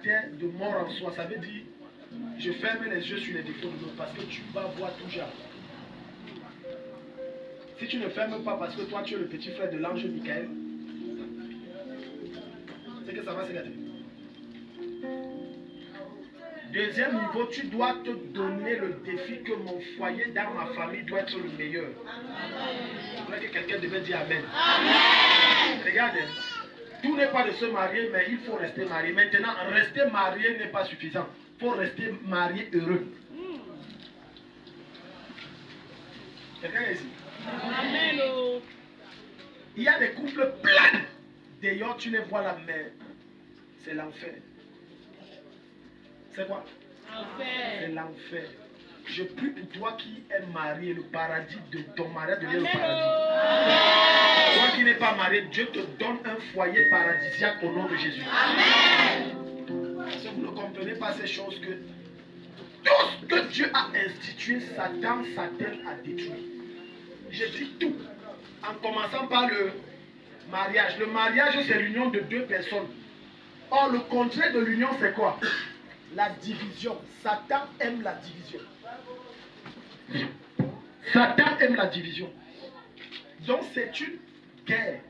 de mort en soi, ça veut dire je ferme les yeux sur les défauts de l'autre parce que tu vas voir tout genre. Si tu ne fermes pas parce que toi tu es le petit frère de l'ange Michael, c'est que ça va se gâter. Deuxième niveau, tu dois te donner le défi que mon foyer dans ma famille doit être le meilleur. Je voudrais que quelqu'un devait dire Amen. Amen. Regardez, tout n'est pas de se marier, mais il faut rester marié. Maintenant, rester marié n'est pas suffisant. Il faut rester marié heureux. Quelqu'un est ici? Amen. Il y a des couples pleins. D'ailleurs, tu les vois là, mais c'est l'enfer. C'est quoi? C'est l'enfer. Je prie pour toi qui es marié, le paradis de ton mariage devient le paradis. Toi qui n'es pas marié, Dieu te donne un foyer paradisiaque au nom de Jésus. Amen. Parce que vous ne comprenez pas ces choses que tout ce que Dieu a institué, Satan s'attelle à détruire. Je dis tout. En commençant par le mariage. Le mariage, c'est l'union de deux personnes. Or, le contraire de l'union, c'est quoi? La division. Satan aime la division. Satan aime la division. Donc c'est une guerre.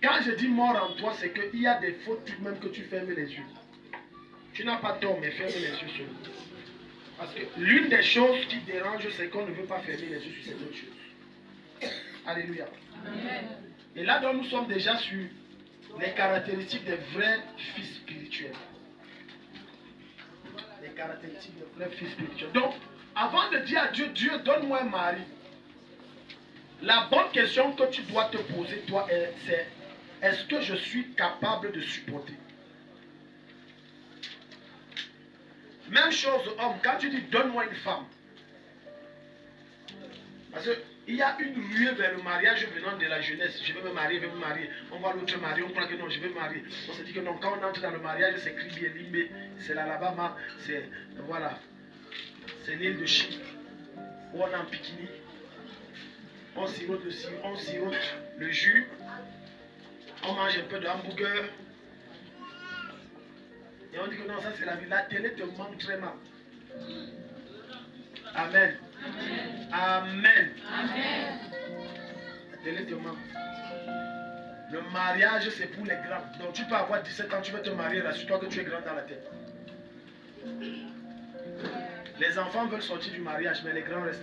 Quand je dis mort en toi, c'est qu'il y a des fautes tout de même que tu fermes les yeux. Tu n'as pas tort, mais ferme les yeux sur lui. Parce que l'une des choses qui dérange, c'est qu'on ne veut pas fermer les yeux sur ces autres choses. Alléluia. Amen. Et là, donc, nous sommes déjà sur les caractéristiques des vrais fils spirituels. Les caractéristiques des vrais fils spirituels. Donc, avant de dire à Dieu, Dieu, donne-moi un mari, la bonne question que tu dois te poser, toi, c'est est-ce que je suis capable de supporter? Même chose, homme, quand tu dis donne-moi une femme, parce qu'il y a une ruée vers le mariage venant de la jeunesse. Je vais me marier, je vais me marier. On voit l'autre marié, on croit que non, je vais me marier. On se dit que non, quand on entre dans le mariage, c'est Kribi et Limbe, c'est l'Alabama, c'est, voilà, c'est l'île de Chypre, où on est en bikini. On sirote le jus, on mange un peu de hamburger. Et on dit que non, ça c'est la vie. La télé te manque très mal. Amen. Amen. Amen. La télé te manque. Le mariage, c'est pour les grands. Donc tu peux avoir 17 ans, tu veux te marier, rassure-toi que tu es grand dans la tête. Les enfants veulent sortir du mariage, mais les grands restent.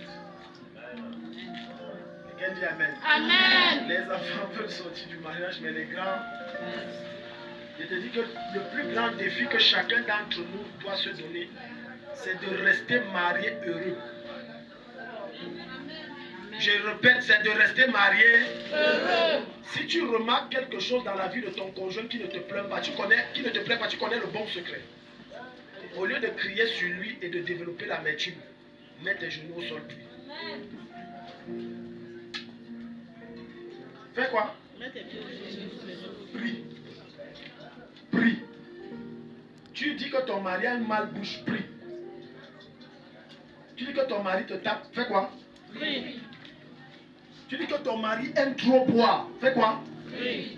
Quelqu'un dit Amen. Amen. Les enfants veulent sortir du mariage, mais les grands... Je te dis que le plus grand défi que chacun d'entre nous doit se donner, c'est de rester marié heureux. Je répète, c'est de rester marié heureux. Si tu remarques quelque chose dans la vie de ton conjoint qui ne te plaît pas, tu connais le bon secret. Au lieu de crier sur lui et de développer l'amertume, mets tes genoux au sol, prie. Fais quoi? Prie. Prie. Tu dis que ton mari a une malbouche, prie. Tu dis que ton mari te tape, fais quoi? Prie. Tu dis que ton mari aime trop boire, fais quoi? Prie.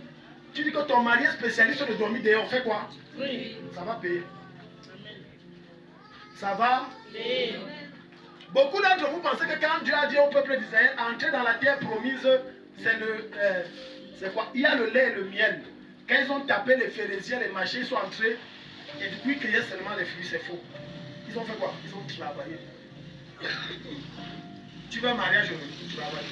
Tu dis que ton mari est spécialiste de dormir dehors, fais quoi? Prie. Ça va payer. Ça va payer. Beaucoup d'entre vous pensez que quand Dieu a dit au peuple d'Israël, entrer dans la terre promise, c'est quoi? Il y a le lait et le miel. Quand ils ont tapé les phérésiens, les machins, ils sont entrés et depuis qu'il y a seulement les fruits, c'est faux. Ils ont fait quoi? Ils ont travaillé. Tu veux un mariage, travaille.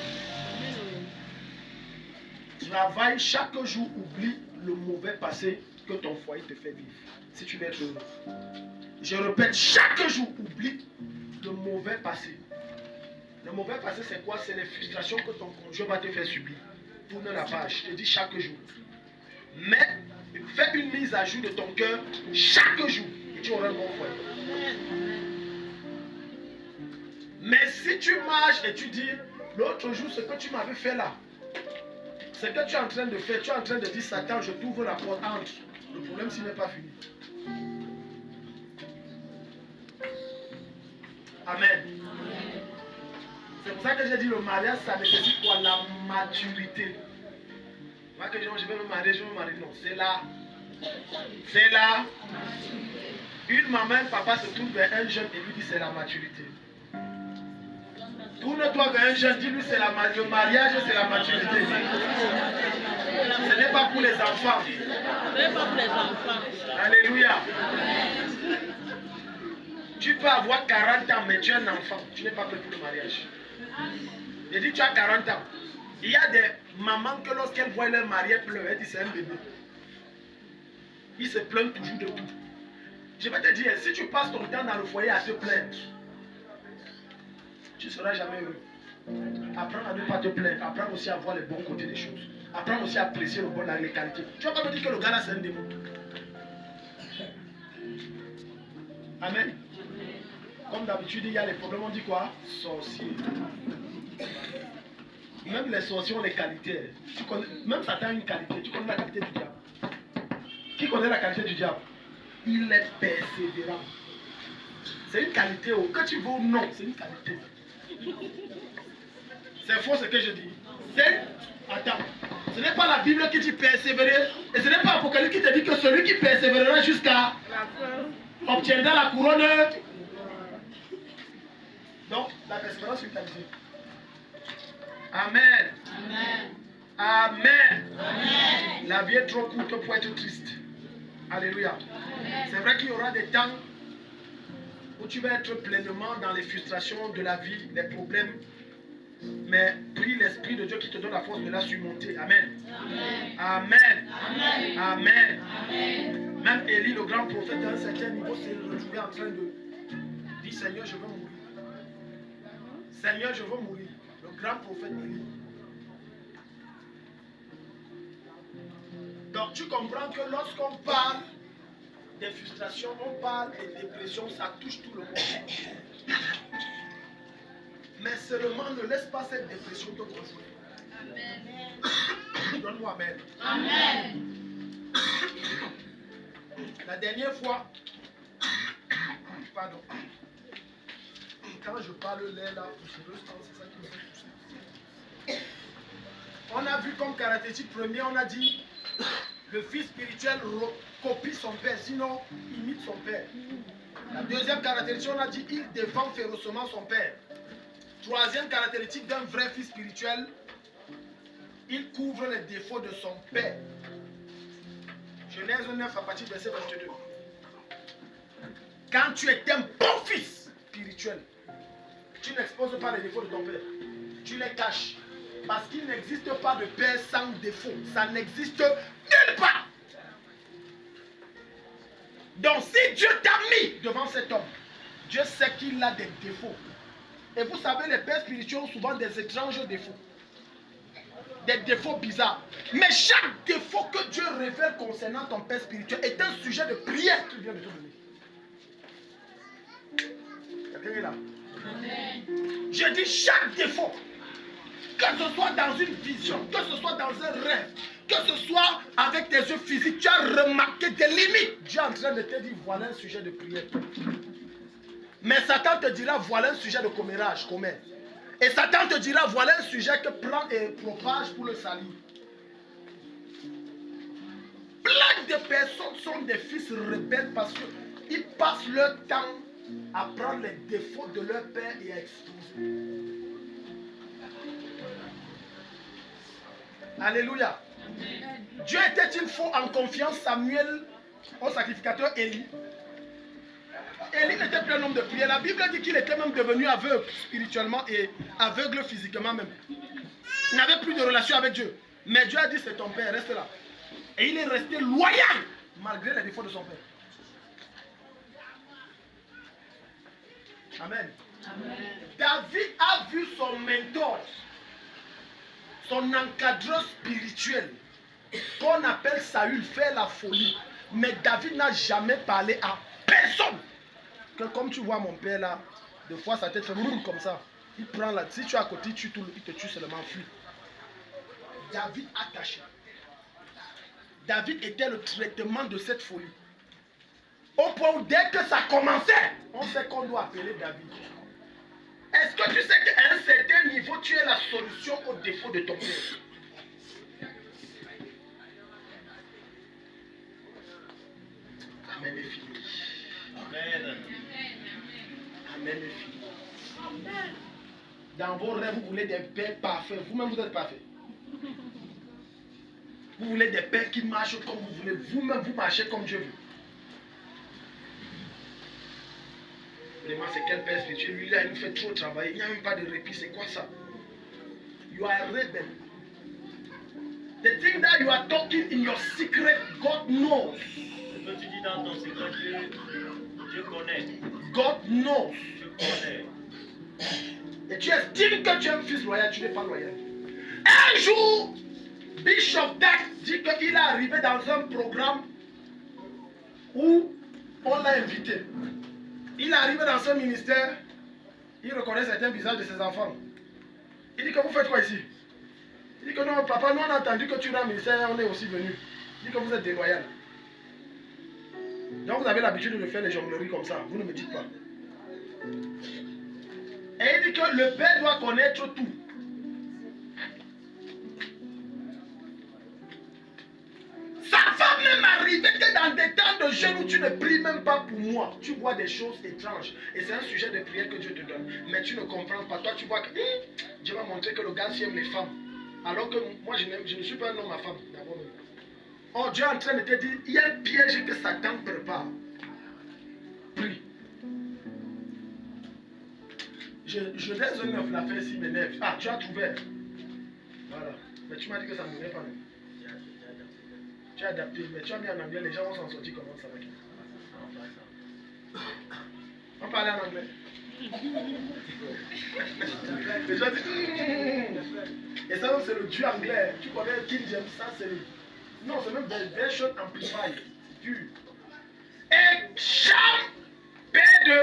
Travaille chaque jour, oublie le mauvais passé que ton foyer te fait vivre. Si tu veux être heureux. Je répète, chaque jour, oublie le mauvais passé. Le mauvais passé, c'est quoi? C'est les frustrations que ton conjoint va te faire subir. Tourne la page, je te dis chaque jour. Mais fais une mise à jour de ton cœur chaque jour et tu auras un bon foyer. Mais si tu marches et tu dis l'autre jour ce que tu m'avais fait là, ce que tu es en train de faire, tu es en train de dire Satan, je t'ouvre la porte, entre. Le problème s'il n'est pas fini. Amen. C'est pour ça que j'ai dit le mariage, ça nécessite quoi? La maturité. Moi que je vais me marier, je vais me marier. Non, c'est là. Une maman, un papa se tourne vers un jeune et lui dit c'est la maturité. Tourne-toi vers un jeune, dis-lui c'est le mariage, c'est la maturité. Ce n'est pas pour les enfants. Ce n'est pas pour les enfants. Alléluia. Tu peux avoir 40 ans, mais tu es un enfant. Tu n'es pas prêt pour le mariage. Je dis tu as 40 ans. Il y a des mamans que lorsqu'elles voient leur mari pleurer, elles disent c'est un bébé. Ils se plaignent toujours de tout. Je vais te dire, si tu passes ton temps dans le foyer à te plaindre, tu ne seras jamais heureux. Apprends à ne pas te plaindre. Apprends aussi à voir les bons côtés des choses. Apprends aussi à apprécier le bon, les qualités. Tu ne vas pas me dire que le gars là c'est un démon. Amen. Comme d'habitude, il y a les problèmes. On dit quoi? Sorcier. Même les sorciers ont les qualités. Même Satan a une qualité. Tu connais la qualité du diable? Qui connaît la qualité du diable? Il est persévérant. C'est une qualité. Que tu veux ou non, c'est une qualité. C'est faux ce que je dis. Attends. Ce n'est pas la Bible qui dit persévérer. Et ce n'est pas Apocalypse qui te dit que celui qui persévérera jusqu'à la fin obtiendra la couronne. Donc, la persévérance, c'est une qualité. Amen. Amen. Amen. Amen. La vie est trop courte pour être triste. Alléluia. C'est vrai qu'il y aura des temps où tu vas être pleinement dans les frustrations de la vie, les problèmes. Mais prie l'Esprit de Dieu qui te donne la force de la surmonter. Amen. Amen. Amen. Amen. Amen. Même Élie, le grand prophète, à un certain niveau, s'est retrouvé en train de dire Seigneur, je veux mourir. Seigneur, je veux mourir. Le grand prophète Élie. Donc tu comprends que lorsqu'on parle des frustrations, on parle des dépressions, ça touche tout le monde. Mais seulement ne laisse pas cette dépression te contrôler. Amen. Donne-moi amen. Amen. La dernière fois, pardon, quand je parle l'air là, c'est ça qui me fait pousser. On a vu comme caractéristique première, on a dit le fils spirituel copie son père, sinon imite son père. La deuxième caractéristique, on a dit il défend férocement son père. Troisième caractéristique d'un vrai fils spirituel, il couvre les défauts de son père. Genèse 9 à partir du verset 22. Quand tu es un bon fils spirituel, tu n'exposes pas les défauts de ton père. Tu les caches. Parce qu'il n'existe pas de père sans défaut. Ça n'existe nulle part. Donc si Dieu t'a mis devant cet homme, Dieu sait qu'il a des défauts. Et vous savez, les pères spirituels ont souvent des étranges défauts. Des défauts bizarres. Mais chaque défaut que Dieu révèle concernant ton père spirituel est un sujet de prière qu'il vient de te donner. Quelqu'un est là? Amen. Je dis chaque défaut. Que ce soit dans une vision, que ce soit dans un rêve, que ce soit avec tes yeux physiques, tu as remarqué des limites. Dieu est en train de te dire, voilà un sujet de prière. Mais Satan te dira, voilà un sujet de commérage, commère. Et Satan te dira, voilà un sujet que prend et propage pour le salut. Plein de personnes sont des fils rebelles parce qu'ils passent leur temps à prendre les défauts de leur père et à exposer. Alléluia. Dieu était-il faux en confiance Samuel au sacrificateur Élie? Élie n'était plus un homme de prière. La Bible dit qu'il était même devenu aveugle spirituellement et aveugle physiquement même. Il n'avait plus de relation avec Dieu. Mais Dieu a dit c'est ton père, reste là. Et il est resté loyal malgré les défauts de son père. Amen. Amen. David a vu son mentor, son encadreur spirituel, qu'on appelle Saül, faire la folie. Mais David n'a jamais parlé à personne. Que comme tu vois mon père là, des fois sa tête fait comme ça. Il prend là, si tu es à côté, il te tue seulement, fuit. David a caché. David était le traitement de cette folie. Au point où dès que ça commençait, on sait qu'on doit appeler David. Est-ce que tu sais qu'à un certain niveau, tu es la solution au défaut de ton père? Amen, les filles. Amen, les filles. Dans vos rêves, vous voulez des pères parfaits. Vous-même, vous êtes parfaits. Vous voulez des pères qui marchent comme vous voulez. Vous-même, vous marchez comme Dieu veut. Vraiment, c'est quel père spirituel? Lui, là, il nous fait trop travailler. Il n'y a même pas de répit. C'est quoi ça? You are a rebel. The thing that you are talking in your secret, God knows. Ce que tu dis dans ton secret, Dieu connaît. God knows. Dieu connaît. Et tu estimes que tu es un fils loyal, tu n'es pas loyal. Un jour, Bishop Dak dit qu'il est arrivé dans un programme où on l'a invité. Il est arrivé dans un ministère, il reconnaît certains visages de ses enfants. Il dit que vous faites quoi ici? Il dit que non, papa, nous on a entendu que tu es dans le ministère, on est aussi venu. Il dit que vous êtes déloyal. Donc vous avez l'habitude de faire les jongleries comme ça, vous ne me dites pas. Et il dit que le père doit connaître tout. Ça va même arriver que dans des temps de jeûne où tu ne pries même pas pour moi, tu vois des choses étranges. Et c'est un sujet de prière que Dieu te donne. Mais tu ne comprends pas. Toi, tu vois que Dieu m'a montré que le gars aime les femmes. Alors que moi, je ne suis pas un homme à femme. Oh, Dieu est en train de te dire, il y a un piège que Satan prépare. Prie. Je laisse un œuf, l'affaire ici m'énerve. Ah, tu as trouvé. Voilà. Mais tu m'as dit que ça ne m'énerve pas. Tu as adapté, mais tu as mis en anglais, les gens vont s'en sortir comment ça va. On parlait en anglais. Les gens disent et ça c'est le Dieu anglais. Tu connais King James, ça c'est le. Non, c'est même version amplified. Dieu. Et Cham, père de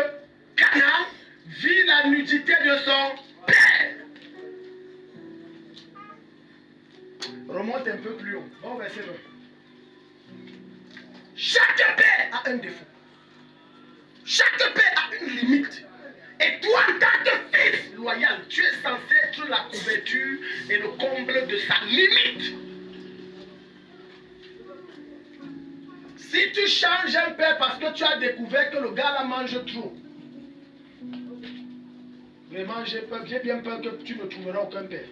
Canaan, vit la nudité de son père. Remonte un peu plus haut. Bon, verset 20. Chaque père a un défaut. Chaque père a une limite. Et toi, en tant que fils loyal, tu es censé être la couverture et le comble de sa limite. Si tu changes un père parce que tu as découvert que le gars là mange trop, vraiment j'ai bien peur que tu ne trouveras aucun père.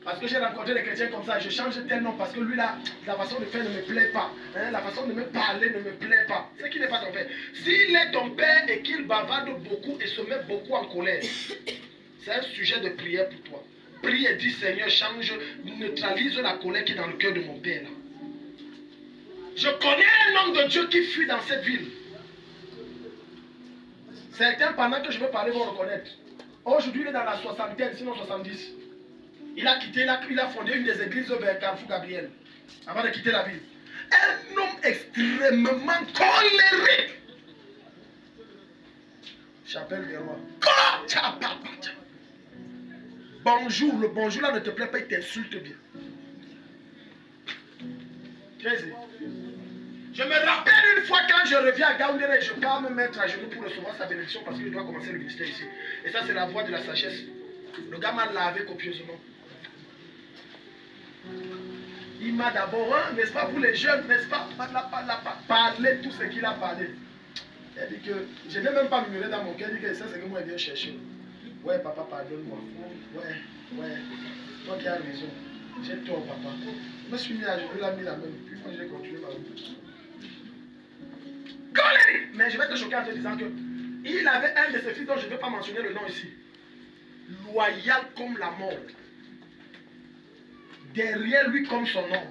Parce que j'ai rencontré des chrétiens comme ça, je change tel nom parce que lui là, la façon de faire ne me plaît pas. Hein, la façon de me parler ne me plaît pas. C'est qu'il n'est pas ton père. S'il est ton père et qu'il bavarde beaucoup et se met beaucoup en colère, c'est un sujet de prière pour toi. Prie et dis Seigneur, change, neutralise la colère qui est dans le cœur de mon père là. Je connais un homme de Dieu qui fuit dans cette ville. Certains pendant que je veux parler vont reconnaître. Aujourd'hui il est dans la soixantaine, sinon 70. Il a quitté, il a fondé une des églises vers Carrefour Gabriel, avant de quitter la ville. Un homme extrêmement colérique. Chapelle des rois. Bonjour, le bonjour là ne te plaît pas, il t'insulte bien. Je me rappelle une fois quand je reviens à Gaoundéré, je pars me mettre à genoux pour recevoir sa bénédiction parce que je dois commencer le ministère ici. Et ça c'est la voie de la sagesse. Le gars m'a lavé copieusement. Il m'a d'abord, hein, n'est-ce pas, pour les jeunes, n'est-ce pas, parlé tout ce qu'il a parlé. Il a dit que, je n'ai même pas murmuré dans mon cœur, il dit que ça c'est que moi il vient chercher. Ouais papa, pardonne-moi. Ouais, toi qui as raison. J'ai tort papa. Je me suis mis à genoux, il a mis la main, puis moi j'ai continué ma route. Mais je vais te choquer en te disant que il avait un de ses fils dont je ne vais pas mentionner le nom ici. Loyal comme la mort. Derrière lui comme son nom.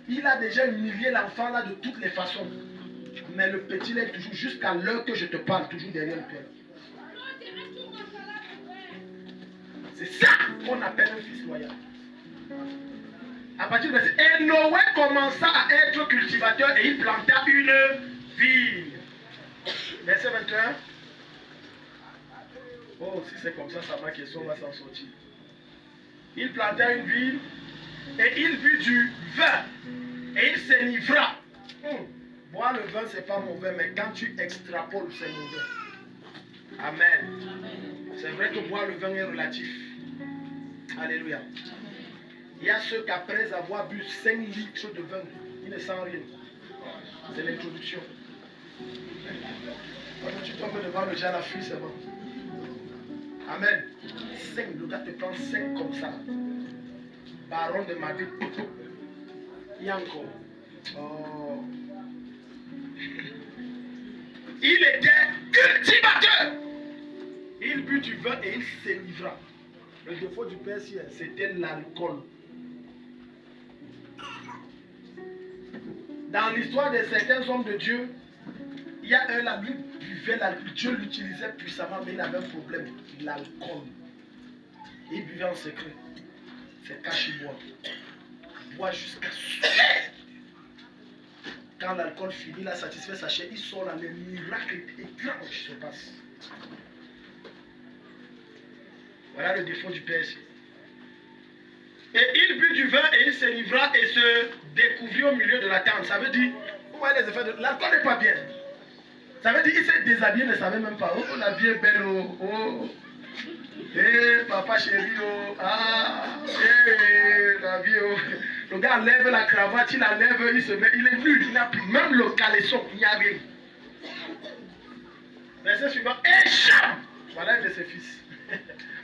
Il a déjà humilié l'enfant là de toutes les façons. Mais le petit est toujours jusqu'à l'heure que je te parle, toujours derrière le père. C'est ça qu'on appelle un fils loyal. À partir de ce... Et Noé commença à être cultivateur et il planta une vigne. Verset 21. Oh, si c'est comme ça, ma question va s'en sortir. Il planta une vigne et il but du vin et il s'enivra. Boire le vin, c'est pas mauvais, mais quand tu extrapoles, c'est mauvais. Amen. C'est vrai que boire le vin est relatif. Alléluia. Il y a ceux qu'après avoir bu 5 litres de vin, ils ne sentent rien. C'est l'introduction. Quand tu tombes devant le genre, la fuite, c'est bon. Amen. 5, le gars te prend 5 comme ça. Baron de Madrid. Il y a encore. Oh. Il était cultivateur. Il but du vin et il se livra. Le défaut du père, c'était l'alcool. Dans l'histoire de certains hommes de Dieu, il y a un là, lui buvait l'alcool. Dieu l'utilisait puissamment, mais il avait un problème, l'alcool. Il buvait en secret. C'est cache-bois. Bois jusqu'à souffler. Quand l'alcool finit, il a satisfait sa chair, il sort là, les miracles étranges se passent. Voilà le défaut du péché. Et il but du vin et il se livra et se découvrit au milieu de la tente. Ça veut dire, vous voyez les effets de l'alcool n'est pas bien. Ça veut dire qu'il s'est déshabillé, ne savait même pas. Oh, la vie est belle, oh, oh. Eh, papa chéri, oh, ah, eh, la vie, oh. Le gars lève la cravate, il la lève, il se met, il est nu, il n'a plus, même le caleçon, il n'y a rien. Verset suivant, et Cham, voilà un de ses fils,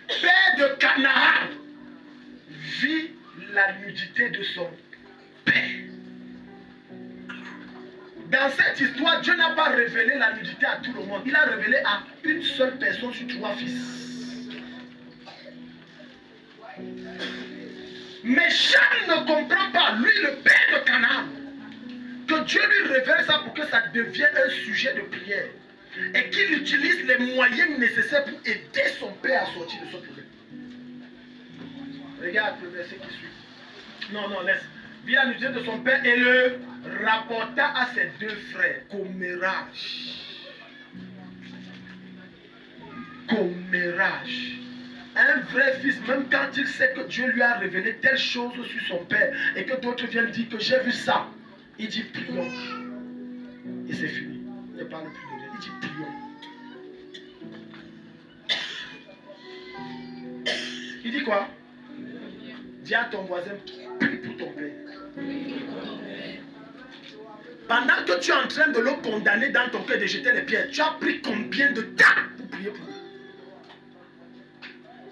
père de Canaan, vit la nudité de son père. Dans cette histoire, Dieu n'a pas révélé la nudité à tout le monde. Il a révélé à une seule personne sur 3 fils. Mais Cham ne comprend pas, lui le père de Canaan, que Dieu lui révèle ça pour que ça devienne un sujet de prière. Et qu'il utilise les moyens nécessaires pour aider son père à sortir de ce problème. Regarde le verset qui suit. Non, non, laisse. Vit la nudité de son père et le rapporta à ses 2 frères. Commérage. Commérage. Un vrai fils, même quand il sait que Dieu lui a révélé telle chose sur son père et que d'autres viennent dire que j'ai vu ça, il dit prions. Et c'est fini. Il ne parle plus de Dieu. Il dit prions. Il dit quoi? Dis à ton voisin, prie pour ton père. Pendant que tu es en train de le condamner dans ton cœur de jeter les pierres, tu as pris combien de temps pour prier pour lui?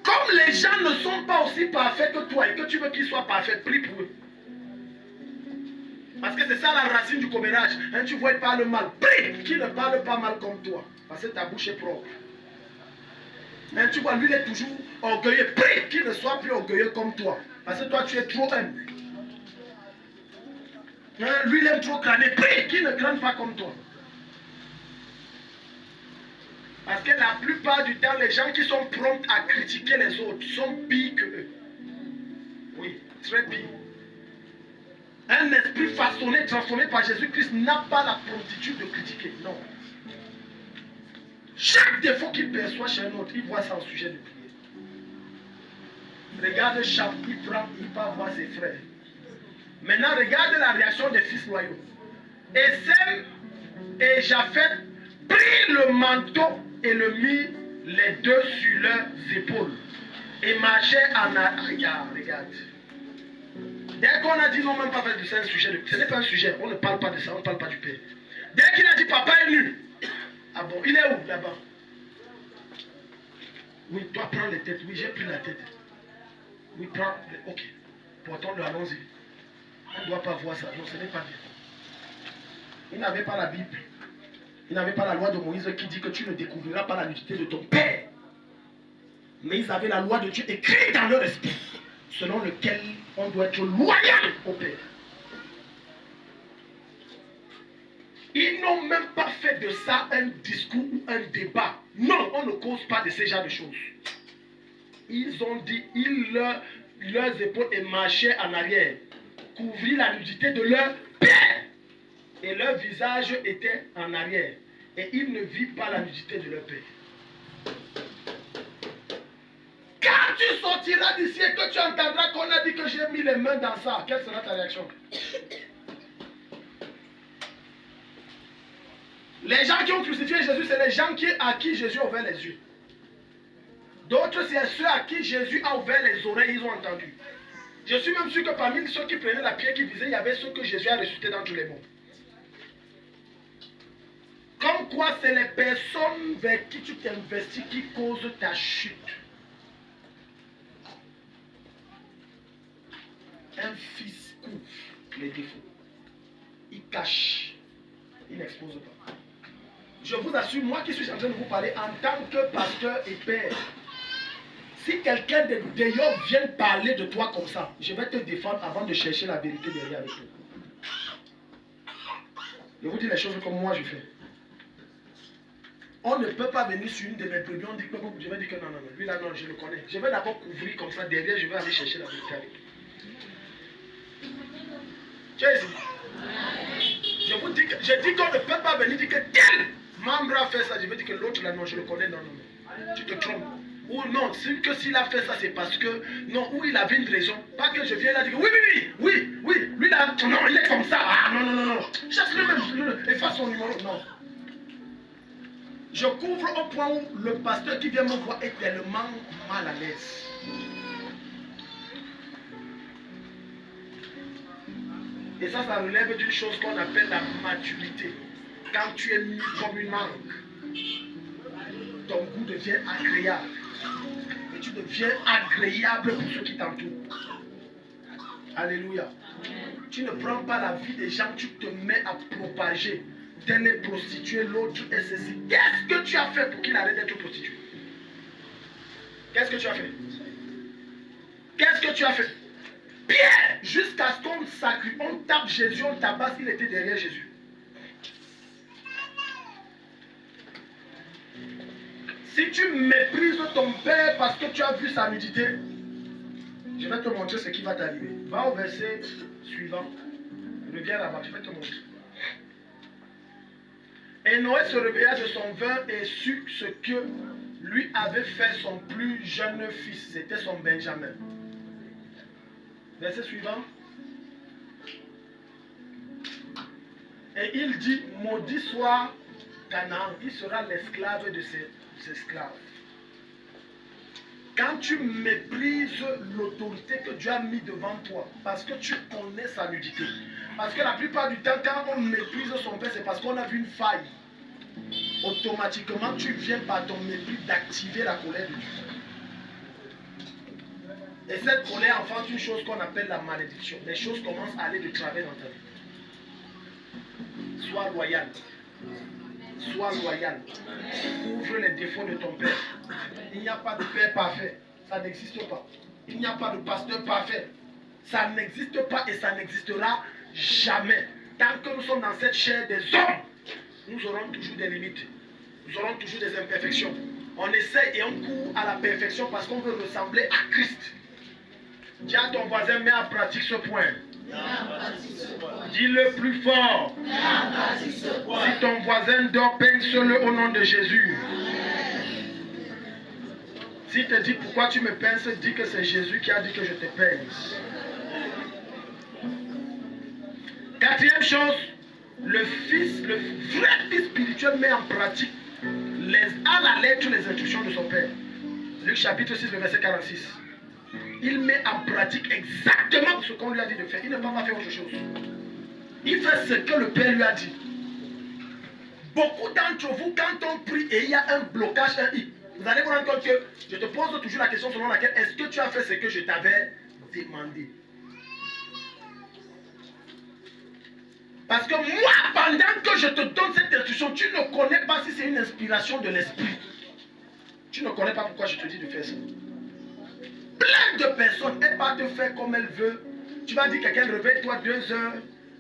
Comme les gens ne sont pas aussi parfaits que toi et que tu veux qu'ils soient parfaits, prie pour eux. Parce que c'est ça la racine du commérage. Hein, tu vois, il parle mal. Prie qu'il ne parle pas mal comme toi. Parce que ta bouche est propre. Hein, tu vois, lui, il est toujours orgueilleux. Prie qu'il ne soit plus orgueilleux comme toi. Parce que toi, tu es trop humble. Hein, lui, il aime trop crâner. Prie qu'il ne crâne pas comme toi. Parce que la plupart du temps, les gens qui sont prompts à critiquer les autres sont pires que eux. Oui, très pire. Un esprit façonné, transformé par Jésus-Christ n'a pas la promptitude de critiquer. Non. Chaque défaut qu'il perçoit chez un autre, il voit ça en sujet de prière. Regarde Cham, il prend, il part voir ses frères. Maintenant, regarde la réaction des fils loyaux. Et Sem et Japheth prirent le manteau et le mit les 2 sur leurs épaules. Et marchaient en arrière. Regarde. Dès qu'on a dit non, même pas faire de ça, un sujet. Ce n'est pas un sujet. On ne parle pas de ça, on ne parle pas du père. Dès qu'il a dit papa est nu. Ah bon, il est où là-bas? Oui, toi prends les têtes. Oui, j'ai pris la tête. Oui, prends. Ok. Portons-le, allons-y. On ne doit pas voir ça. Non, ce n'est pas bien. Il n'avait pas la Bible. Il n'avait pas la loi de Moïse qui dit que tu ne découvriras pas la nudité de ton père. Mais ils avaient la loi de Dieu écrite dans leur esprit, selon lequel on doit être loyal au père. Ils n'ont même pas fait de ça un discours ou un débat. Non, on ne cause pas de ce genre de choses. Ils ont dit, leurs épaules et marchaient en arrière, couvrir la nudité de leur père. Et leur visage était en arrière. Et ils ne vivent pas la nudité de leur père. Quand tu sortiras d'ici et que tu entendras qu'on a dit que j'ai mis les mains dans ça, quelle sera ta réaction? Les gens qui ont crucifié Jésus, c'est les gens à qui Jésus a ouvert les yeux. D'autres, c'est ceux à qui Jésus a ouvert les oreilles, ils ont entendu. Je suis même sûr que parmi ceux qui prenaient la pierre qui visaient, il y avait ceux que Jésus a ressuscité dans tous les mondes. Selon toi, c'est les personnes vers qui tu t'investis qui causent ta chute. Un fils couvre les défauts. Il cache. Il n'expose pas. Je vous assure, moi qui suis en train de vous parler en tant que pasteur et père, si quelqu'un de dehors vient parler de toi comme ça, je vais te défendre avant de chercher la vérité derrière avec toi. Je vous dis les choses comme moi je fais. On ne peut pas venir sur une de mes brebis, on dit que je vais dire que non, lui là non, je le connais. Je vais d'abord couvrir comme ça, derrière je vais aller chercher la vérité avec. Tu es ici. Je dis qu'on ne peut pas venir dire que tel membre a fait ça, je vais dire que l'autre là non, je le connais, non. Tu te trompes. Ou non, c'est que s'il a fait ça, c'est parce que, non, ou il avait une raison. Pas que je viens là dire que oui, lui là, non, il est comme ça. Ah, non. Chasse-le même, efface son numéro, non. Je couvre au point où le pasteur qui vient me voir est tellement mal à l'aise. Et ça relève d'une chose qu'on appelle la maturité. Quand tu es mis comme une mangue, ton goût devient agréable. Et tu deviens agréable pour ceux qui t'entourent. Alléluia. Tu ne prends pas la vie des gens, tu te mets à propager. Telle est prostituée, l'autre est ceci. Qu'est-ce que tu as fait pour qu'il arrête d'être prostitué? Qu'est-ce que tu as fait? Qu'est-ce que tu as fait? Pierre, jusqu'à ce qu'on sacrifie, on tape Jésus, on tabasse, il était derrière Jésus. Si tu méprises ton père parce que tu as vu sa nudité, je vais te montrer ce qui va t'arriver. Va au verset suivant. Reviens là-bas, je vais te montrer. Et Noé se réveilla de son vin et sut ce que lui avait fait son plus jeune fils. C'était son Benjamin. Verset suivant. Et il dit, maudit soit Canaan, il sera l'esclave de ses esclaves. Quand tu méprises l'autorité que Dieu a mis devant toi, parce que tu connais sa nudité, parce que la plupart du temps, quand on méprise son père, c'est parce qu'on a vu une faille. Automatiquement, tu viens par ton mépris d'activer la colère de Dieu. Et cette colère enfante une chose qu'on appelle la malédiction. Les choses commencent à aller de travers dans ta vie. Sois loyal. Sois loyal. Ouvre les défauts de ton père. Il n'y a pas de père parfait. Ça n'existe pas. Il n'y a pas de pasteur parfait. Ça n'existe pas et ça n'existera jamais. Tant que nous sommes dans cette chair des hommes, nous aurons toujours des limites. Nous aurons toujours des imperfections. On essaie et on court à la perfection parce qu'on veut ressembler à Christ. Dis à ton voisin, mets en pratique ce point. Dis-le plus fort. Si ton voisin dort, pince-le au nom de Jésus. S'il te dit pourquoi tu me pinces, dis que c'est Jésus qui a dit que je te pince. Quatrième chose, le vrai fils spirituel met en pratique à la lettre les instructions de son père. Luc chapitre 6, le verset 46. Il met en pratique exactement ce qu'on lui a dit de faire. Il ne peut pas faire autre chose. Il fait ce que le père lui a dit. Beaucoup d'entre vous, quand on prie et il y a un blocage, vous allez vous rendre compte que je te pose toujours la question selon laquelle est-ce que tu as fait ce que je t'avais demandé? Parce que moi, pendant que je te donne cette instruction, tu ne connais pas si c'est une inspiration de l'esprit. Tu ne connais pas pourquoi je te dis de faire ça. Plein de personnes, elle va te faire comme elle veut. Tu vas dire quelqu'un réveille-toi 2 heures.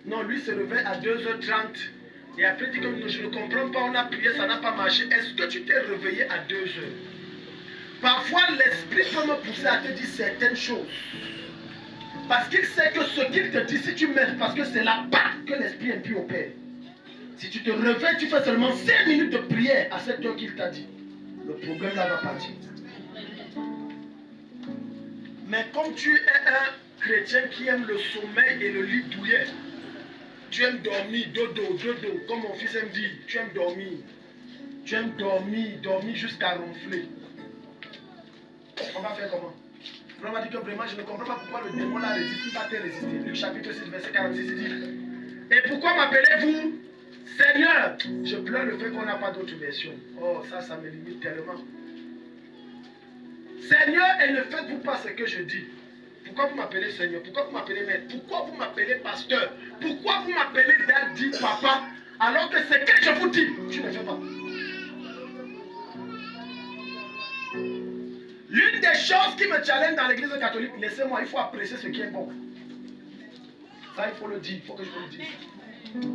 Non, lui se réveille à 2h30. Et après dit que je ne comprends pas, on a prié, ça n'a pas marché. Est-ce que tu t'es réveillé à 2 heures? Parfois, l'esprit peut me pousser à te dire certaines choses. Parce qu'il sait que ce qu'il te dit, si tu mets, parce que c'est là-bas que l'esprit impie opère. Si tu te réveilles, tu fais seulement 5 minutes de prière à cette heure qu'il t'a dit. Le problème là va partir. Mais comme tu es un chrétien qui aime le sommeil et le lit douillet, tu aimes dormir, dodo, comme mon fils aime dire, tu aimes dormir. Tu aimes dormir jusqu'à ronfler. On va faire comment? On va dire que vraiment, je ne comprends pas pourquoi le démon l'a résisté, il va te résister. Luc chapitre 6, verset 46, il dit, et pourquoi m'appelez-vous Seigneur, je pleure le fait qu'on n'a pas d'autre version. Oh, ça me limite tellement. Seigneur, et ne faites-vous pas ce que je dis. Pourquoi vous m'appelez Seigneur? Pourquoi vous m'appelez Maître? Pourquoi vous m'appelez Pasteur? Pourquoi vous m'appelez Daddy, Papa? Alors que ce que je vous dis, tu ne fais pas. L'une des choses qui me challenge dans l'église catholique, laissez-moi, il faut apprécier ce qui est bon. Ça, il faut le dire, il faut que je vous le dise.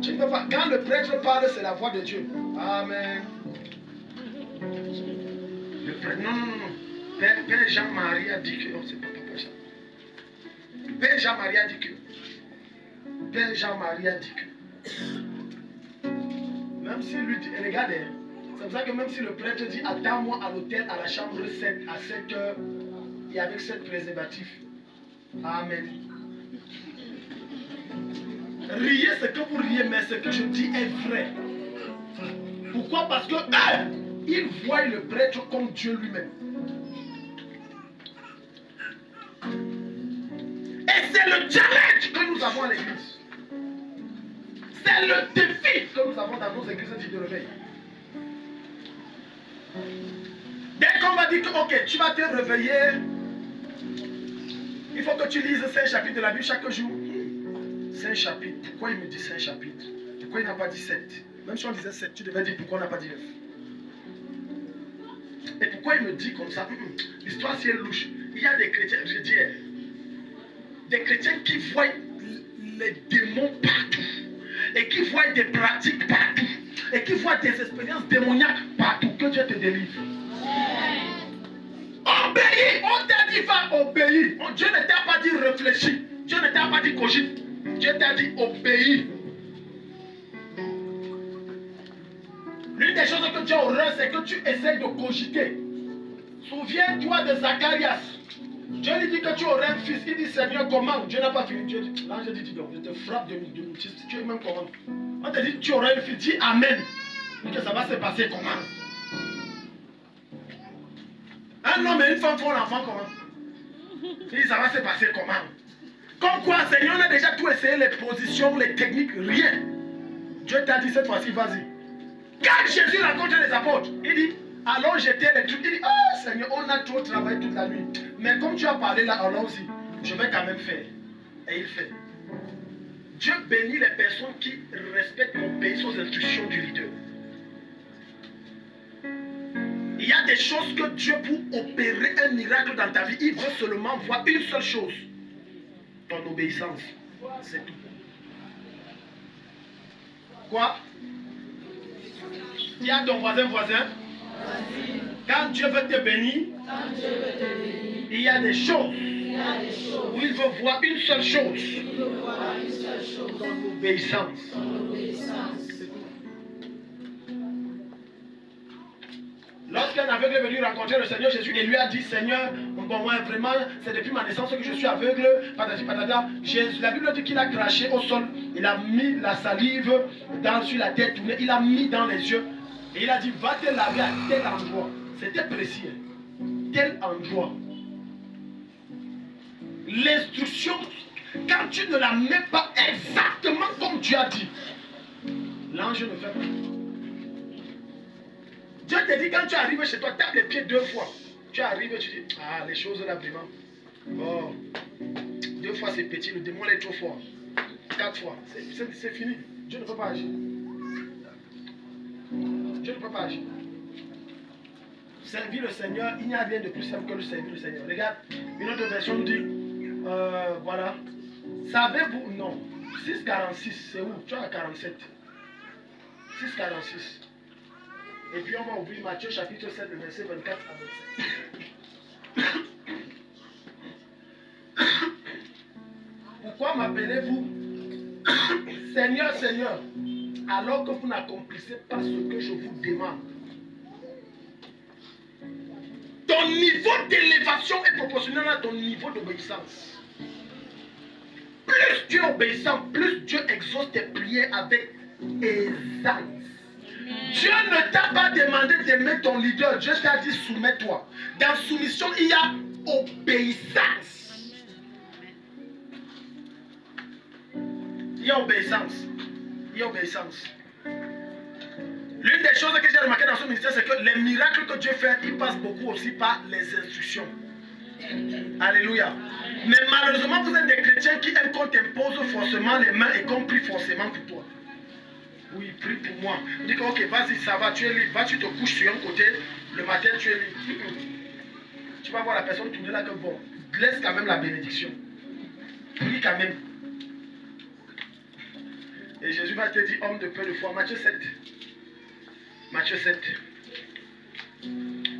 Tu ne peux pas. Quand le prêtre parle, c'est la voix de Dieu. Amen. Le prêtre, non. Père Jean-Marie a dit que... Oh, c'est pas Papa Jean. Père Jean-Marie a dit que... Père Jean-Marie a dit que... Même si lui dit... Regardez, c'est pour ça que même si le prêtre dit attends-moi à l'hôtel, à la chambre 7, à 7 heures, et avec 7 préservatifs. Amen. Riez ce que vous riez, mais ce que je dis est vrai. Pourquoi? Parce que ils voient le prêtre comme Dieu lui-même. Et c'est le challenge que nous avons à l'église. C'est le défi que nous avons dans nos églises dites de réveil. Dès qu'on va dire que ok, tu vas te réveiller, il faut que tu lises 5 chapitres de la Bible chaque jour. 5 chapitres. Pourquoi il me dit 5 chapitres? Pourquoi il n'a pas dit 7? Même si on disait 7, tu devais dire pourquoi on n'a pas dit 9. Et pourquoi il me dit comme ça? L'histoire c'est louche. Il y a des chrétiens, je dis, des chrétiens qui voient les démons partout. Et qui voient des pratiques partout. Et qui voient des expériences démoniaques partout. Que Dieu te délivre. Obéis. On t'a dit va obéir. Dieu ne t'a pas dit réfléchir. Dieu ne t'a pas dit cogite. Dieu t'a dit obéir. L'une des choses que tu as horreur, c'est que tu essaies de cogiter. Souviens-toi de Zacharias. Dieu lui dit que tu aurais un fils. Il dit Seigneur, comment? Dieu n'a pas fini. Dieu dit, l'ange dit donc, je te frappe de tu es même comment? On te dit tu aurais un fils. Dis Amen. Mais que ça va se passer comment? Un homme et une femme font l'enfant comment? Il dit ça va se passer comment? Comme quoi, Seigneur, on a déjà tout essayé, les positions, les techniques, rien. Dieu t'a dit cette fois-ci, vas-y. Quand Jésus rencontre les apôtres, il dit, allons jeter les trucs. Il dit, oh Seigneur, on a trop travaillé toute la nuit. Mais comme tu as parlé là, allons-y. Je vais quand même faire. Et il fait. Dieu bénit les personnes qui respectent et obéissent aux instructions du leader. Il y a des choses que Dieu, pour opérer un miracle dans ta vie, il veut seulement voir une seule chose. Ton obéissance. C'est tout. Quoi? Dis à ton voisin. Quand Dieu veut te bénir, il y a des choses où il veut voir une seule chose. Ton obéissance. Lorsqu'un aveugle est venu rencontrer le Seigneur Jésus et lui a dit Seigneur, bon moi vraiment c'est depuis ma naissance que je suis aveugle, patati patata. La Bible dit qu'il a craché au sol, il a mis la salive sur la tête tournée, il a mis dans les yeux et il a dit va te laver à tel endroit. C'était précis, tel endroit. L'instruction, quand tu ne la mets pas exactement comme tu as dit, l'ange ne fait pas. Dieu te dit quand tu arrives chez toi, tape les pieds 2 fois. Tu arrives et tu dis, ah les choses là vraiment. Oh, 2 fois c'est petit, le démon est trop fort. 4 fois, c'est fini. Dieu ne peut pas agir. Dieu ne peut pas agir. Servir le Seigneur, il n'y a rien de plus simple que de servir le Seigneur. Regarde, une autre version dit, voilà. Savez-vous, non, 6,46, c'est où? Tu as 47. 6,46. Et puis on va ouvrir Matthieu chapitre 7, le verset 24 à 27. Pourquoi m'appelez-vous Seigneur, Seigneur, alors que vous n'accomplissez pas ce que je vous demande? Ton niveau d'élévation est proportionnel à ton niveau d'obéissance. Plus tu es obéissant, plus Dieu exauce tes prières avec aisance. Dieu ne t'a pas demandé d'aimer ton leader. Dieu t'a dit soumets-toi. Dans soumission, il y a obéissance. Il y a obéissance. Il y a obéissance. L'une des choses que j'ai remarqué dans ce ministère, c'est que les miracles que Dieu fait, ils passent beaucoup aussi par les instructions. Alléluia. Mais malheureusement, vous êtes des chrétiens qui aiment qu'on t'impose forcément les mains et qu'on prie forcément pour toi. Oui, prie pour moi. On dit que ok, vas-y, ça va, tu es libre. Va, tu te couches sur un côté, le matin tu es libre. Tu vas voir la personne tourner là que bon, laisse quand même la bénédiction. Prie quand même. Et Jésus va te dire, homme de peu de foi, Matthieu 7. Matthieu 7.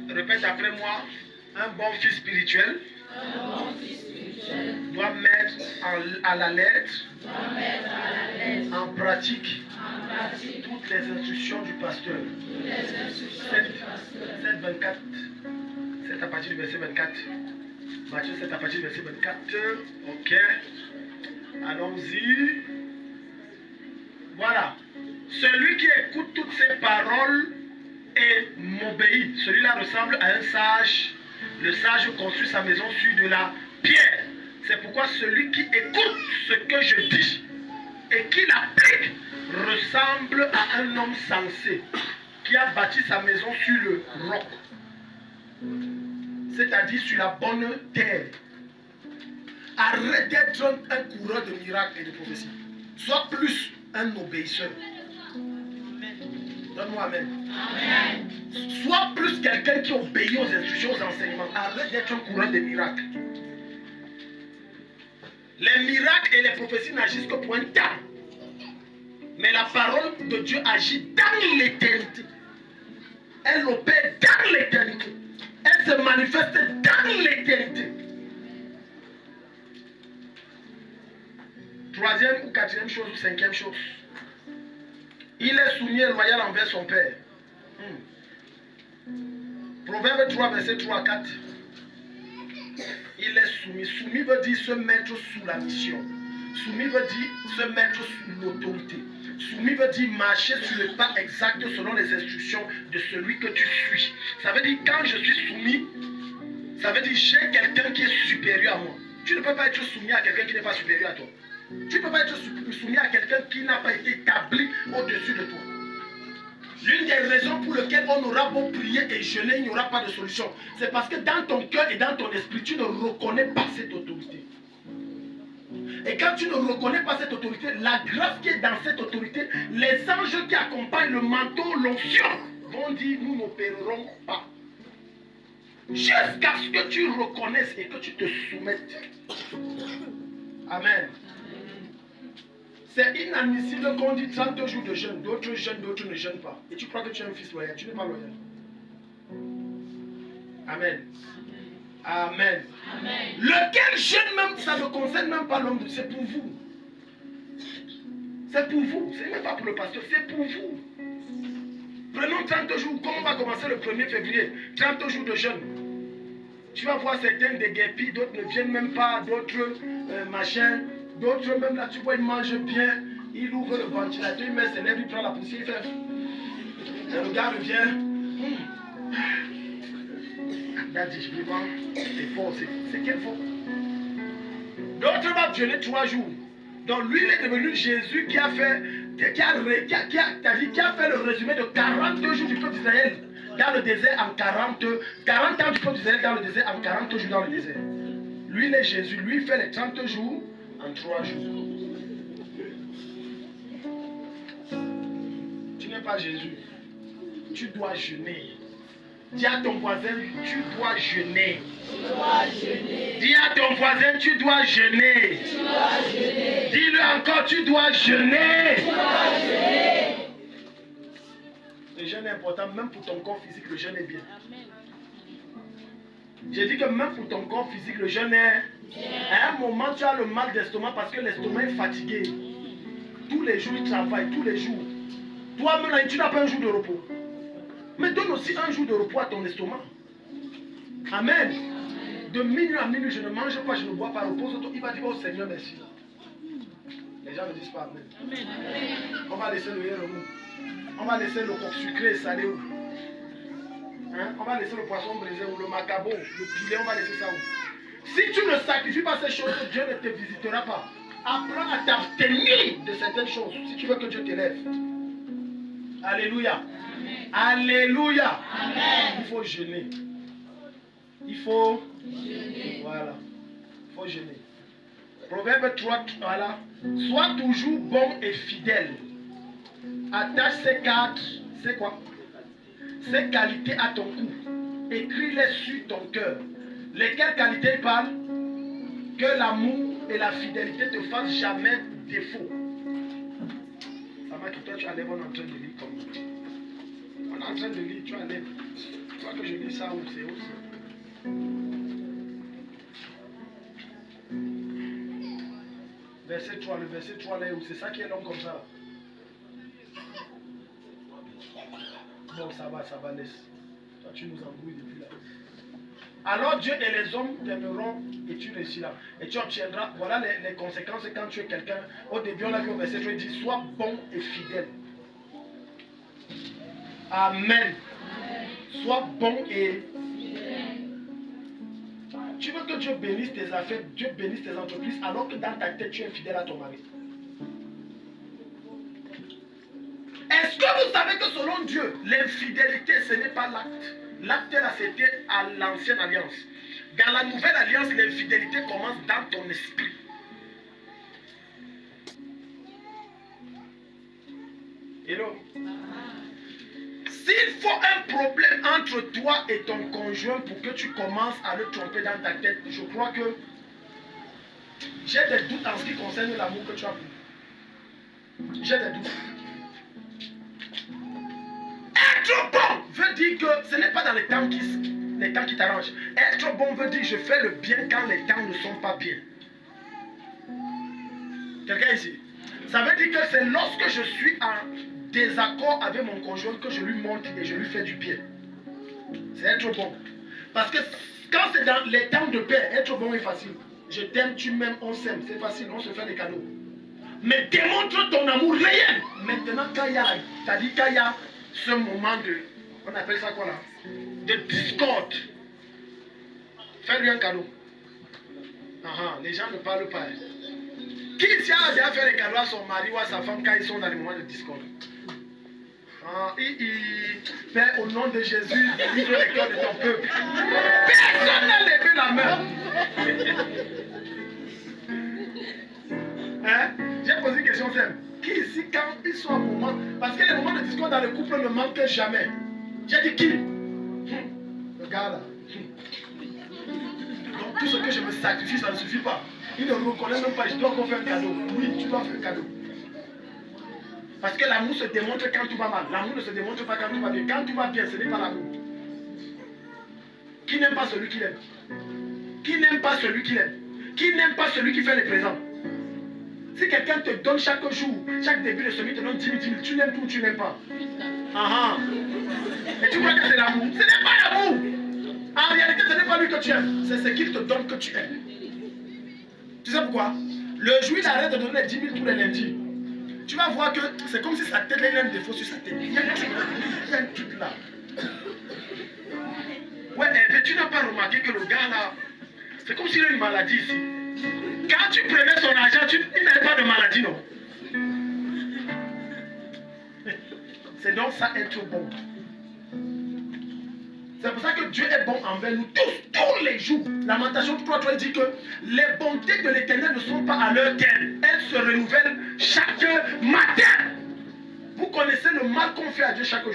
Répète après moi, un bon fils spirituel doit mettre à la lettre, en pratique, toutes les instructions du pasteur. 7, 24. 7 à partir du verset 24. Matthieu 7 à partir du verset 24. Ok. Allons-y. Voilà. Celui qui écoute toutes ces paroles et m'obéit, celui-là ressemble à un sage. Le sage construit sa maison sur de la pierre. C'est pourquoi celui qui écoute ce que je dis et qui l'applique ressemble à un homme sensé qui a bâti sa maison sur le roc, c'est-à-dire sur la bonne terre. Arrête d'être un coureur de miracles et de prophéties. Sois plus un obéisseur. Donne-moi amen. Amen. Sois plus quelqu'un qui obéit aux instructions, aux enseignements. Arrête d'être un coureur de miracles. Les miracles et les prophéties n'agissent que pour un temps. Mais la parole de Dieu agit dans l'éternité. Elle opère dans l'éternité. Elle se manifeste dans l'éternité. Troisième ou quatrième chose ou cinquième chose. Il est soumis et loyal envers son père. Proverbe 3, verset 3 à 4. Il est soumis. Soumis veut dire se mettre sous la mission. Soumis veut dire se mettre sous l'autorité. Soumis veut dire marcher sur le pas exact selon les instructions de celui que tu suis. Ça veut dire quand je suis soumis, ça veut dire j'ai quelqu'un qui est supérieur à moi. Tu ne peux pas être soumis à quelqu'un qui n'est pas supérieur à toi. Tu ne peux pas être soumis à quelqu'un qui n'a pas été établi au-dessus de toi. L'une des raisons pour lesquelles on aura beau prier et jeûner, il n'y aura pas de solution. C'est parce que dans ton cœur et dans ton esprit, tu ne reconnais pas cette autorité. Et quand tu ne reconnais pas cette autorité, la grâce qui est dans cette autorité, les anges qui accompagnent le manteau, l'onction, vont dire nous n'opérerons pas. Jusqu'à ce que tu reconnaisses et que tu te soumettes. Amen. C'est inadmissible qu'on dit 30 jours de jeûne, d'autres jeûnent, d'autres ne jeûnent pas. Et tu crois que tu es un fils loyal, tu n'es pas loyal. Amen. Amen. Amen. Lequel jeûne même, ça ne concerne même pas l'homme, c'est pour vous. C'est pour vous, ce n'est même pas pour le pasteur, c'est pour vous. Prenons 30 jours, comme on va commencer le 1er février, 30 jours de jeûne. Tu vas voir certains déguerpis, d'autres ne viennent même pas, d'autres machins, d'autres même là, tu vois, ils mangent bien, ils ouvrent le ventilateur, ils mettent ses lèvres, il prend la poussière, il fait. Le gars revient. Daddy, je vraiment, c'est fort, c'est quel fort. D'autres vont jeûner 3 jours. Donc lui, il est devenu Jésus qui a fait, qui a fait le résumé de 42 jours du peuple d'Israël dans le désert en 40 ans du peuple d'Israël dans le désert en 40 jours dans le désert. Lui, il est Jésus. Lui, il fait les 30 jours en 3 jours. Tu n'es pas Jésus. Tu dois jeûner. Dis à ton voisin, tu dois jeûner. Tu dois jeûner. Dis à ton voisin, tu dois jeûner. Tu dois jeûner. Dis-le encore, tu dois jeûner. Tu dois jeûner. Le jeûne est important, même pour ton corps physique, le jeûne est bien. J'ai dit que même pour ton corps physique, le jeûne est... À un moment, tu as le mal d'estomac parce que l'estomac est fatigué. Tous les jours, il travaille, tous les jours. Toi-même, tu n'as pas un jour de repos. Mais donne aussi un jour de repos à ton estomac. Amen. De minuit à minuit, je ne mange pas, je ne bois pas. Repose-toi. Il va dire, oh Seigneur, merci. Les gens ne disent pas Amen. On va laisser le héros. On va laisser le coq sucré et salé où? Hein? On va laisser le poisson brisé ou le macabo, le filet, on va laisser ça où? Si tu ne sacrifies pas ces choses, Dieu ne te visitera pas. Apprends à t'abstenir de certaines choses si tu veux que Dieu t'élève. Alléluia. Alléluia. Il faut jeûner. Il faut jeûner. Voilà. Il faut jeûner. Proverbe 3, voilà. Sois toujours bon et fidèle. Attache ces quatre, c'est quoi? Ces qualités à ton cou. Écris-les sur ton cœur. Lesquelles qualités il parle? Que l'amour et la fidélité te fassent jamais défaut. Ça m'a quitté, tu allais, on est en train de lire comme ça. On est en train de lire, tu allais. Tu vois que je lis ça où c'est où c'est. Verset 3, le verset 3 là où c'est ça qui est long comme ça là. Bon, ça va, laisse. Toi, tu nous embrouilles depuis là. Alors Dieu et les hommes t'aimeront et tu réussiras. Et tu obtiendras, voilà les conséquences quand tu es quelqu'un. Au début, on a vu au verset 3, il dit, sois bon et fidèle. Amen. Sois bon et fidèle. Tu veux que Dieu bénisse tes affaires, Dieu bénisse tes entreprises, alors que dans ta tête, tu es fidèle à ton mari. Est-ce que vous savez que selon Dieu, l'infidélité, ce n'est pas l'acte? L'acte là, c'était à l'ancienne alliance. Dans la nouvelle alliance, l'infidélité commence dans ton esprit. Hello? S'il faut un problème entre toi et ton conjoint pour que tu commences à le tromper dans ta tête, je crois que j'ai des doutes en ce qui concerne l'amour que tu as pour lui. J'ai des doutes. Être bon veut dire que ce n'est pas dans les temps qui t'arrangent. Être bon veut dire que je fais le bien quand les temps ne sont pas bien. Quelqu'un ici? Ça veut dire que c'est lorsque je suis en désaccord avec mon conjoint que je lui montre et je lui fais du bien. C'est être bon. Parce que quand c'est dans les temps de paix, être bon est facile. Je t'aime, tu m'aimes, on s'aime. C'est facile, on se fait des cadeaux. Mais démontre ton amour réel. Maintenant, quand il y a ce moment de, on appelle ça quoi là, de discorde, fais-lui un cadeau. Les gens ne parlent pas. Qui ici a déjà fait les cadeaux à son mari ou à sa femme quand ils sont dans les moments de discorde? Père, au nom de Jésus, livre les cœurs de ton peuple. Personne n'a levé la main. J'ai posé une question simple. Qui ici, quand ils sont en moment, parce que les moments de discorde dans le couple ne manquent jamais. J'ai dit qui? Le gars là. Donc tout ce que je me sacrifie, ça ne suffit pas. Il ne reconnaît même pas, je dois encore faire un cadeau. Oui, tu dois faire un cadeau. Parce que l'amour se démontre quand tout va mal. L'amour ne se démontre pas quand tout va bien. Quand tout va bien, ce n'est pas l'amour. Qui n'aime pas celui qu'il aime? Qui n'aime pas celui qu'il aime? Qui n'aime pas celui qui fait les présents? Si quelqu'un te donne chaque jour, chaque début de semaine, te donne 10 000, tu l'aimes ou tu n'aimes pas? Et tu crois que c'est l'amour? Ce n'est pas l'amour. En réalité, ce n'est pas lui que tu aimes. C'est ce qu'il te donne que tu aimes. Tu sais pourquoi? Le jour, il arrête de donner 10 000 tous les lundis. Tu vas voir que c'est comme si sa tête avait un défaut sur sa tête. Il y a un truc là. Ouais, mais tu n'as pas remarqué que le gars là, c'est comme s'il a une maladie ici. Quand tu prenais son argent, il n'avait pas de maladie, non? C'est donc ça être bon. C'est pour ça que Dieu est bon envers nous tous les jours. Lamentation 3:3 dit que les bontés de l'Éternel ne sont pas à leur terme. Elles se renouvellent chaque matin. Vous connaissez le mal qu'on fait à Dieu chaque jour.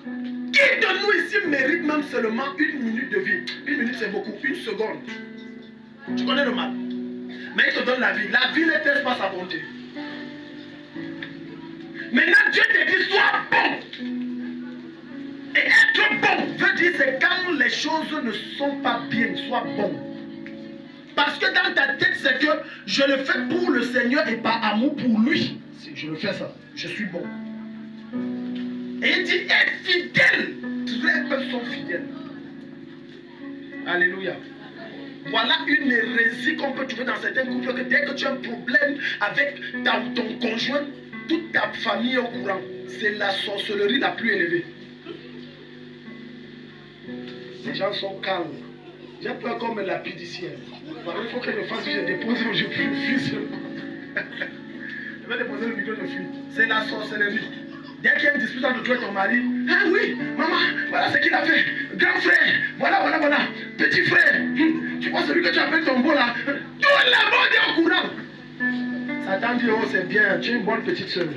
Qui de nous ici mérite même seulement 1 minute de vie? 1 minute c'est beaucoup, 1 seconde. Tu connais le mal. Mais il te donne la vie. La vie n'était pas sa bonté. Maintenant Dieu te dit sois bon. Et être bon veut dire c'est quand les choses ne sont pas bien, sois bon. Parce que dans ta tête c'est que je le fais pour le Seigneur et par amour pour lui. Si je le fais ça, je suis bon. Et il dit être fidèle. Très peu sont fidèles. Alléluia. Voilà une hérésie qu'on peut trouver dans certains couples, que dès que tu as un problème avec ton conjoint, toute ta famille est au courant. C'est la sorcellerie la plus élevée. Les gens sont calmes. J'ai peur qu'on me lapide ici. Il faut que je fasse, je dépose, je fuis seulement. Je vais déposer le micro, je fuis. C'est la sorcellerie. Dès qu'il y a une dispute entre toi et ton mari, ah oui, maman, voilà ce qu'il a fait. Grand frère, voilà. Petit frère, tu vois celui que tu appelles ton beau là. Tout le monde est au courant. Satan dit, oh c'est bien, tu es une bonne petite soeur.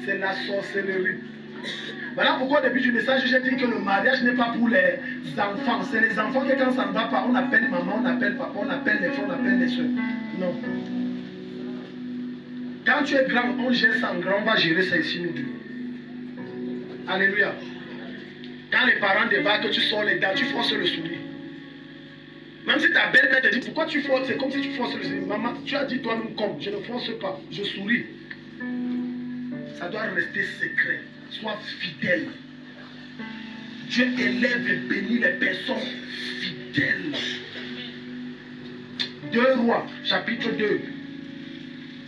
C'est la sorcellerie. Voilà pourquoi au début du message, j'ai dit que le mariage n'est pas pour les enfants. C'est les enfants que quand ça ne va pas, on appelle maman, on appelle papa, on appelle les frères, on appelle les soeurs. Non. Quand tu es grand, on gère ça en grand, on va gérer ça ici nous deux. Alléluia. Quand les parents débarquent, tu sors les dents, tu forces le sourire. Même si ta belle-mère te dit pourquoi tu forces, c'est comme si tu forces le sourire. Maman, tu as dit toi-même comme, je ne force pas, je souris. Ça doit rester secret. Sois fidèle. Dieu élève et bénit les personnes fidèles. 2 Rois, chapitre 2,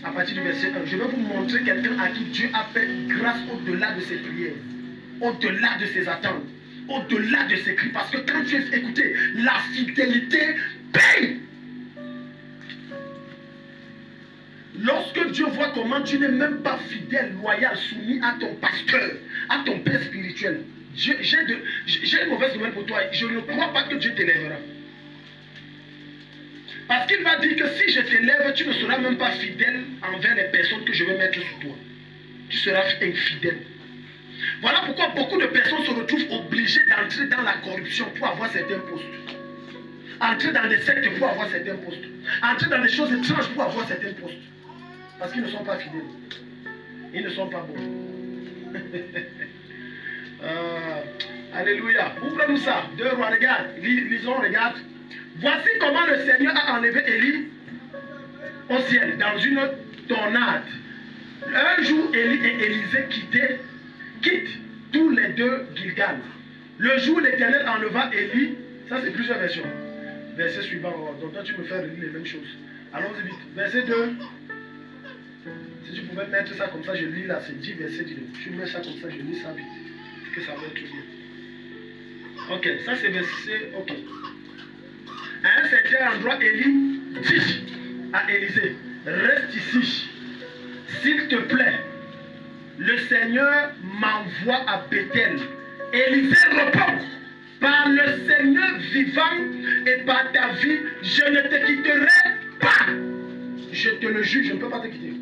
à partir du verset 1. Je vais vous montrer quelqu'un à qui Dieu a fait grâce au-delà de ses prières, au-delà de ses attentes, au-delà de ses cris. Parce que quand tu es écouté, la fidélité paye. Lorsque Dieu voit comment tu n'es même pas fidèle, loyal, soumis à ton pasteur, à ton père spirituel, j'ai une mauvaise nouvelle pour toi. Je ne crois pas que Dieu t'élèvera. Parce qu'il va dire que si je t'élève, tu ne seras même pas fidèle envers les personnes que je vais mettre sur toi. Tu seras infidèle. Voilà pourquoi beaucoup de personnes se retrouvent obligées d'entrer dans la corruption pour avoir certains postes. Entrer dans des sectes pour avoir certains postes. Entrer dans des choses étranges pour avoir certains postes. Parce qu'ils ne sont pas fidèles. Ils ne sont pas bons. Alléluia. Ouvrez-nous ça. 2 Rois, regarde. Lisons, regarde. Voici comment le Seigneur a enlevé Élie au ciel dans une tornade. Un jour, Élie et Élisée quittent tous les deux Gilgal. Le jour, l'Éternel enleva Élie. Ça, c'est plusieurs versions. Verset suivant. Donc, toi, tu me fais relire les mêmes choses. Allons-y vite. Verset 2. Si tu pouvais mettre ça comme ça, je lis là, c'est 10 versets. Tu mets ça comme ça, je lis ça vite. Que ça va être bien. Ok, ça c'est verset. Ok. À un certain endroit, Élie dit à Élisée, reste ici. S'il te plaît, le Seigneur m'envoie à Bethel. Élisée répond, par le Seigneur vivant et par ta vie, je ne te quitterai pas. Je te le jure, je ne peux pas te quitter.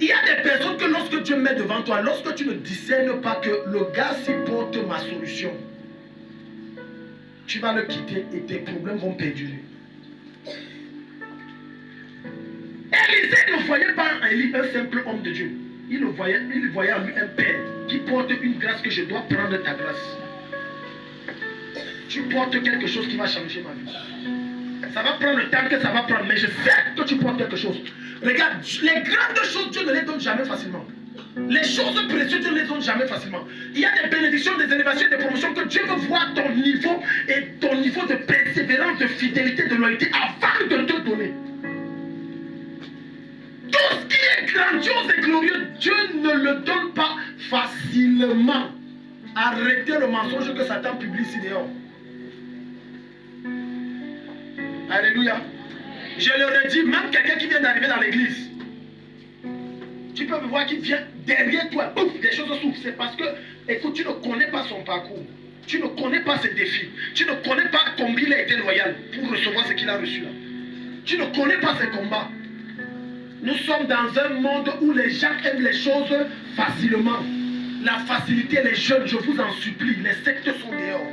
Il y a des personnes que lorsque Dieu met devant toi, lorsque tu ne discernes pas que le gars-ci porte ma solution, tu vas le quitter et tes problèmes vont perdurer. Élisée ne voyait pas en Élie un simple homme de Dieu. Il voyait en lui un père qui porte une grâce que je dois prendre ta grâce. Tu portes quelque chose qui va changer ma vie. Ça va prendre le temps que ça va prendre, mais je sais que tu portes quelque chose. Regarde, les grandes choses, Dieu ne les donne jamais facilement. Les choses précieuses, Dieu ne les donne jamais facilement. Il y a des bénédictions, des élévations, des promotions que Dieu veut voir ton niveau et ton niveau de persévérance, de fidélité, de loyauté avant de te donner. Tout ce qui est grandiose et glorieux, Dieu ne le donne pas facilement. Arrêtez le mensonge que Satan publie ici dehors. Alléluia. Je leur ai dit, même quelqu'un qui vient d'arriver dans l'église, tu peux me voir qui vient derrière toi, ouf, des choses s'ouvrent. C'est parce que, écoute, tu ne connais pas son parcours. Tu ne connais pas ses défis. Tu ne connais pas combien il a été loyal pour recevoir ce qu'il a reçu là. Tu ne connais pas ses combats. Nous sommes dans un monde où les gens aiment les choses facilement. La facilité, les jeunes, je vous en supplie, les sectes sont dehors.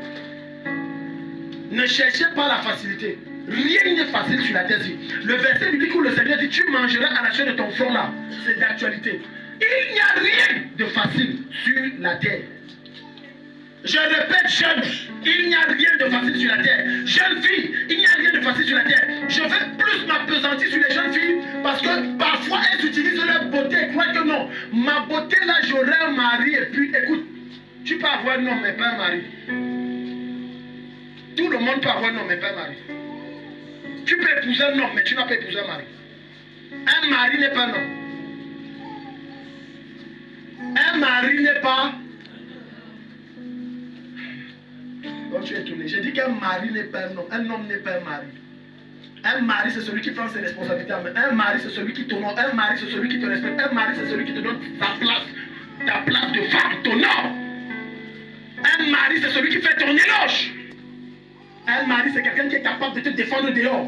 Ne cherchez pas la facilité. Rien n'est facile sur la terre. Le verset biblique où le Seigneur dit, tu mangeras à la chair de ton front là. C'est d'actualité. Il n'y a rien de facile sur la terre. Je répète, jeune, il n'y a rien de facile sur la terre. Jeune fille, il n'y a rien de facile sur la terre. Je vais plus m'appesantir sur les jeunes filles parce que parfois elles utilisent leur beauté et croient que non. Ma beauté là, j'aurai un mari et puis écoute, tu peux avoir un homme mais pas un mari. Tout le monde peut avoir un homme mais pas un mari. Tu peux épouser un homme mais tu n'as pas épousé un mari. Un mari n'est pas un homme. Un mari n'est pas... Donc tu es étonné. J'ai dit qu'un mari n'est pas un homme n'est pas un mari. Un mari, c'est celui qui prend ses responsabilités en main. Un mari, c'est celui qui t'honore. Un mari, c'est celui qui te respecte. Un mari, c'est celui qui te donne ta place de femme, ton or. Un mari, c'est celui qui fait ton éloge. Un mari, c'est quelqu'un qui est capable de te défendre dehors.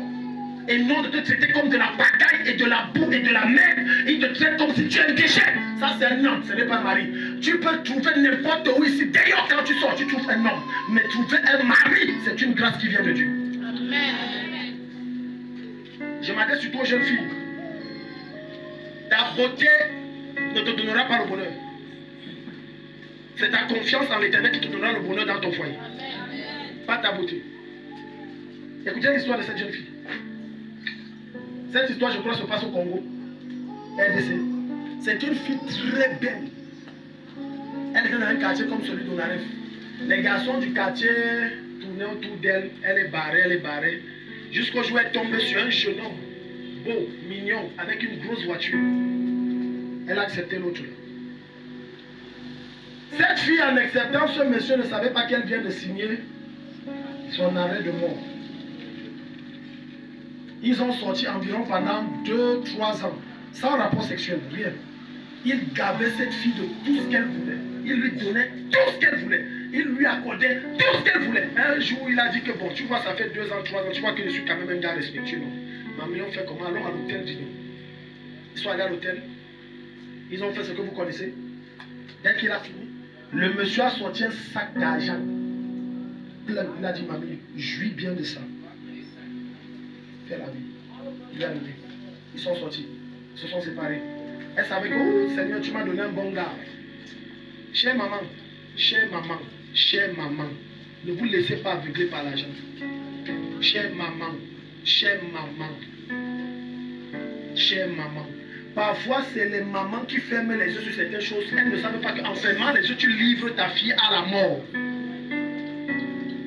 Et non de te traiter comme de la bagaille et de la boue et de la merde. Il te traite comme si tu es un déchet. Ça, c'est un homme, ce n'est pas un mari. Tu peux trouver n'importe où ici. D'ailleurs, quand tu sors, tu trouves un homme. Mais trouver un mari, c'est une grâce qui vient de Dieu. Amen. Je m'adresse surtout aux jeunes filles. Ta beauté ne te donnera pas le bonheur. C'est ta confiance en l'Éternel qui te donnera le bonheur dans ton foyer. Pas ta beauté. Écoutez l'histoire de cette jeune fille. Cette histoire, je crois, se passe au Congo. RDC. C'est une fille très belle. Elle est dans un quartier comme celui d'Onaref. Les garçons du quartier tournaient autour d'elle. Elle est barrée. Jusqu'au jour où elle est tombée sur un jeune homme. Beau, mignon, avec une grosse voiture. Elle a accepté l'autre. Cette fille, en acceptant ce monsieur, ne savait pas qu'elle vient de signer son arrêt de mort. Ils ont sorti environ pendant 2-3 ans, sans rapport sexuel, rien. Il gavait cette fille de tout ce qu'elle voulait. Il lui donnait tout ce qu'elle voulait. Il lui accordait tout ce qu'elle voulait. Un jour, il a dit que bon, tu vois, ça fait 2 ans, 3 ans, tu vois que je suis quand même un gars respectueux, non? Mamie, on fait comment? Allons à l'hôtel dîner. Ils sont allés à l'hôtel. Ils ont fait ce que vous connaissez. Dès qu'il a fini, le monsieur a sorti un sac d'argent. Il a dit, mamie, jouis bien de ça. Fais la vie. Il est arrivé. Ils sont sortis. Ils se sont séparés. Elle savait que, oh Seigneur, tu m'as donné un bon gars. Chère maman, ne vous laissez pas aveugler par l'argent. Chère maman. Parfois, c'est les mamans qui ferment les yeux sur certaines choses. Elles ne savent pas qu'en fermant les yeux, tu livres ta fille à la mort.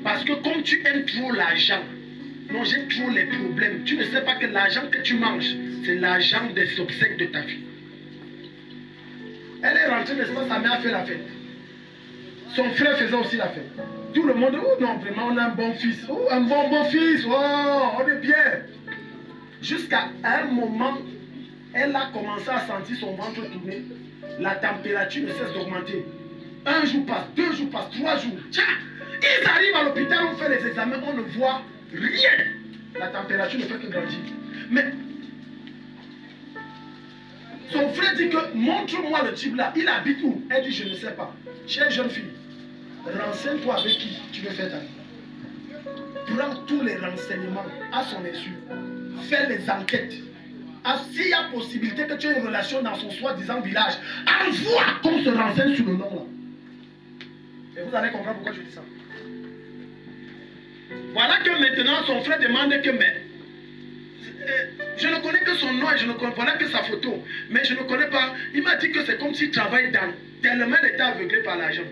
Parce que comme tu aimes trop l'argent, manger trop les problèmes, tu ne sais pas que l'argent que tu manges, c'est l'argent des obsèques de ta fille. Elle est rentrée, n'est-ce pas, sa mère a fait la fête. Son frère faisait aussi la fête. Tout le monde, oh non, vraiment, on a un bon fils. Oh, un bon fils, oh, on est bien. Jusqu'à un moment, elle a commencé à sentir son ventre tourner. La température ne cesse d'augmenter. 1 jour passe, 2 jours passe, 3 jours. Tiens, ils arrivent à l'hôpital, on fait les examens, on ne voit rien. La température ne fait que grandir. Mais son frère dit que montre-moi le type là. Il habite où? Elle dit je ne sais pas. Chère jeune fille, renseigne-toi avec qui tu veux faire ta vie. Prends tous les renseignements à son insu. Fais les enquêtes. S'il y a possibilité que tu aies une relation dans son soi-disant village, envoie qu'on se renseigne sur le nom là. Et vous allez comprendre pourquoi je dis ça. Voilà que maintenant son frère demande que je ne connais que son nom et je ne connais voilà que sa photo. Mais je ne connais pas. Il m'a dit que c'est comme s'il travaille dans. Tellement elle était aveuglée par l'argent.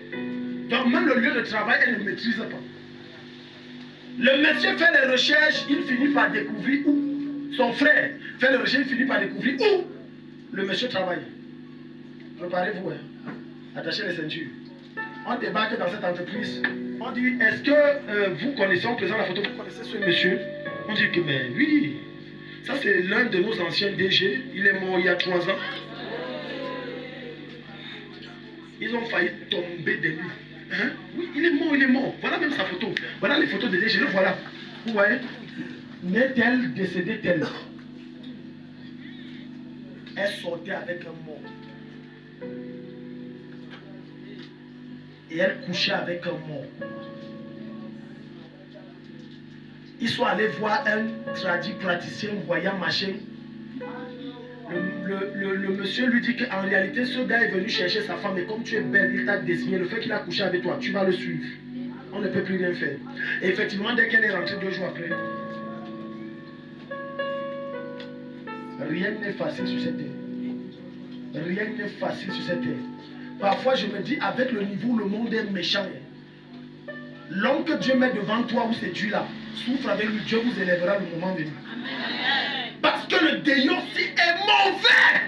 Donc même le lieu de travail, elle ne maîtrise pas. Le monsieur fait les recherches, il finit par découvrir où. Son frère fait les recherches, il finit par découvrir où le monsieur travaille. Préparez-vous, hein. Attachez les ceintures. On débarque dans cette entreprise. On dit, est-ce que vous connaissez, on présente la photo, vous connaissez ce monsieur? On dit que, mais oui, ça c'est l'un de nos anciens DG. Il est mort il y a 3 ans. Ils ont failli tomber de lui. Hein? Oui, il est mort. Voilà même sa photo. Voilà les photos de DG, le voilà. Vous voyez? Né tel, décédé tel. Elle sortait avec un mort. Et elle couchait avec un mort. Ils sont allés voir un praticien voyant machin. Le monsieur lui dit qu'en réalité, ce gars est venu chercher sa femme. Et comme tu es belle, il t'a désigné. Le fait qu'il a couché avec toi, tu vas le suivre. On ne peut plus rien faire. Et effectivement, dès qu'elle est rentrée 2 jours après, rien n'est facile sur cette terre. Rien n'est facile sur cette terre. Parfois, je me dis, avec le niveau où le monde est méchant, l'homme que Dieu met devant toi, où c'est Dieu là, souffre avec lui, Dieu vous élèvera le moment venu. Parce que le délion aussi est mauvais.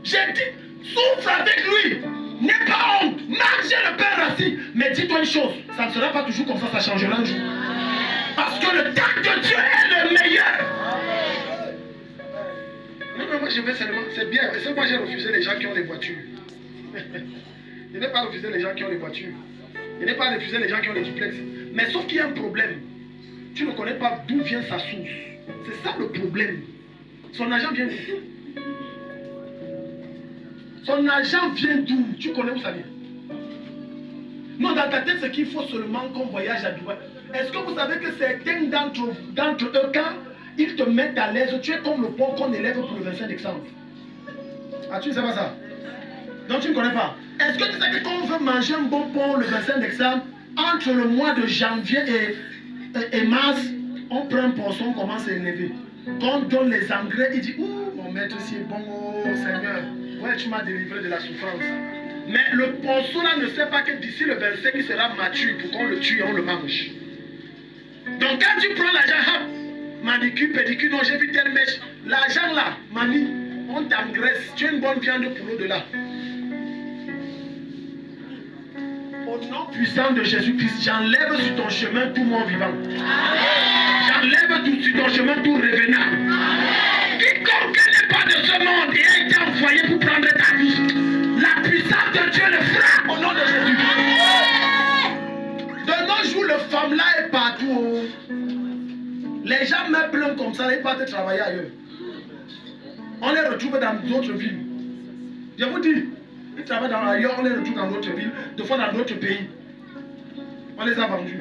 J'ai dit, souffre avec lui. N'aie pas honte. Mangez le pain rassis. Mais dis-toi une chose, ça ne sera pas toujours comme ça changera un jour. Parce que le temps de Dieu est le meilleur. Non, mais moi je vais seulement, c'est bien. C'est moi j'ai refusé les gens qui ont des voitures. Je n'ai pas refusé les gens qui ont des voitures. Je n'ai pas refusé les gens qui ont des duplex. Mais sauf qu'il y a un problème. Tu ne connais pas d'où vient sa source. C'est ça le problème. Son argent vient d'où? Son argent vient d'où? Tu connais où ça vient? Non, dans ta tête, c'est qu'il faut seulement qu'on voyage à Dubaï. Est-ce que vous savez que certains d'entre eux, quand ils te mettent à l'aise, tu es comme le pont qu'on élève pour le 25 décembre? Ah, tu ne sais pas ça? Donc tu ne connais pas. Est-ce que tu sais que quand on veut manger un bon pont le 25 décembre, entre le mois de janvier et mars, on prend un poisson, on commence à élever. Quand on donne les engrais, il dit, ouh, mon maître, c'est bon, oh Seigneur. Ouais, tu m'as délivré de la souffrance. Mais le poisson là ne sait pas que d'ici le 25, il sera mature pour qu'on le tue et on le mange. Donc quand tu prends l'argent, manicure, pédicure, non, j'ai vu telle mèche. L'argent là, mamie, on t'engraisse. Tu as une bonne viande pour l'au-delà. Au nom puissant de Jésus-Christ, j'enlève sur ton chemin tout mon vivant. J'enlève sur ton chemin tout revenant. Quiconque n'est pas de ce monde et a été envoyé pour prendre ta vie, la puissance de Dieu le fera au nom de Jésus. De nos jours, le femme là est partout. Les gens me plaignent comme ça, ils partent travailler ailleurs. On les retrouve dans d'autres villes. Je vous dis, ils travaillent ailleurs, on les retrouve dans d'autres villes, des fois dans d'autres pays. On les a vendus.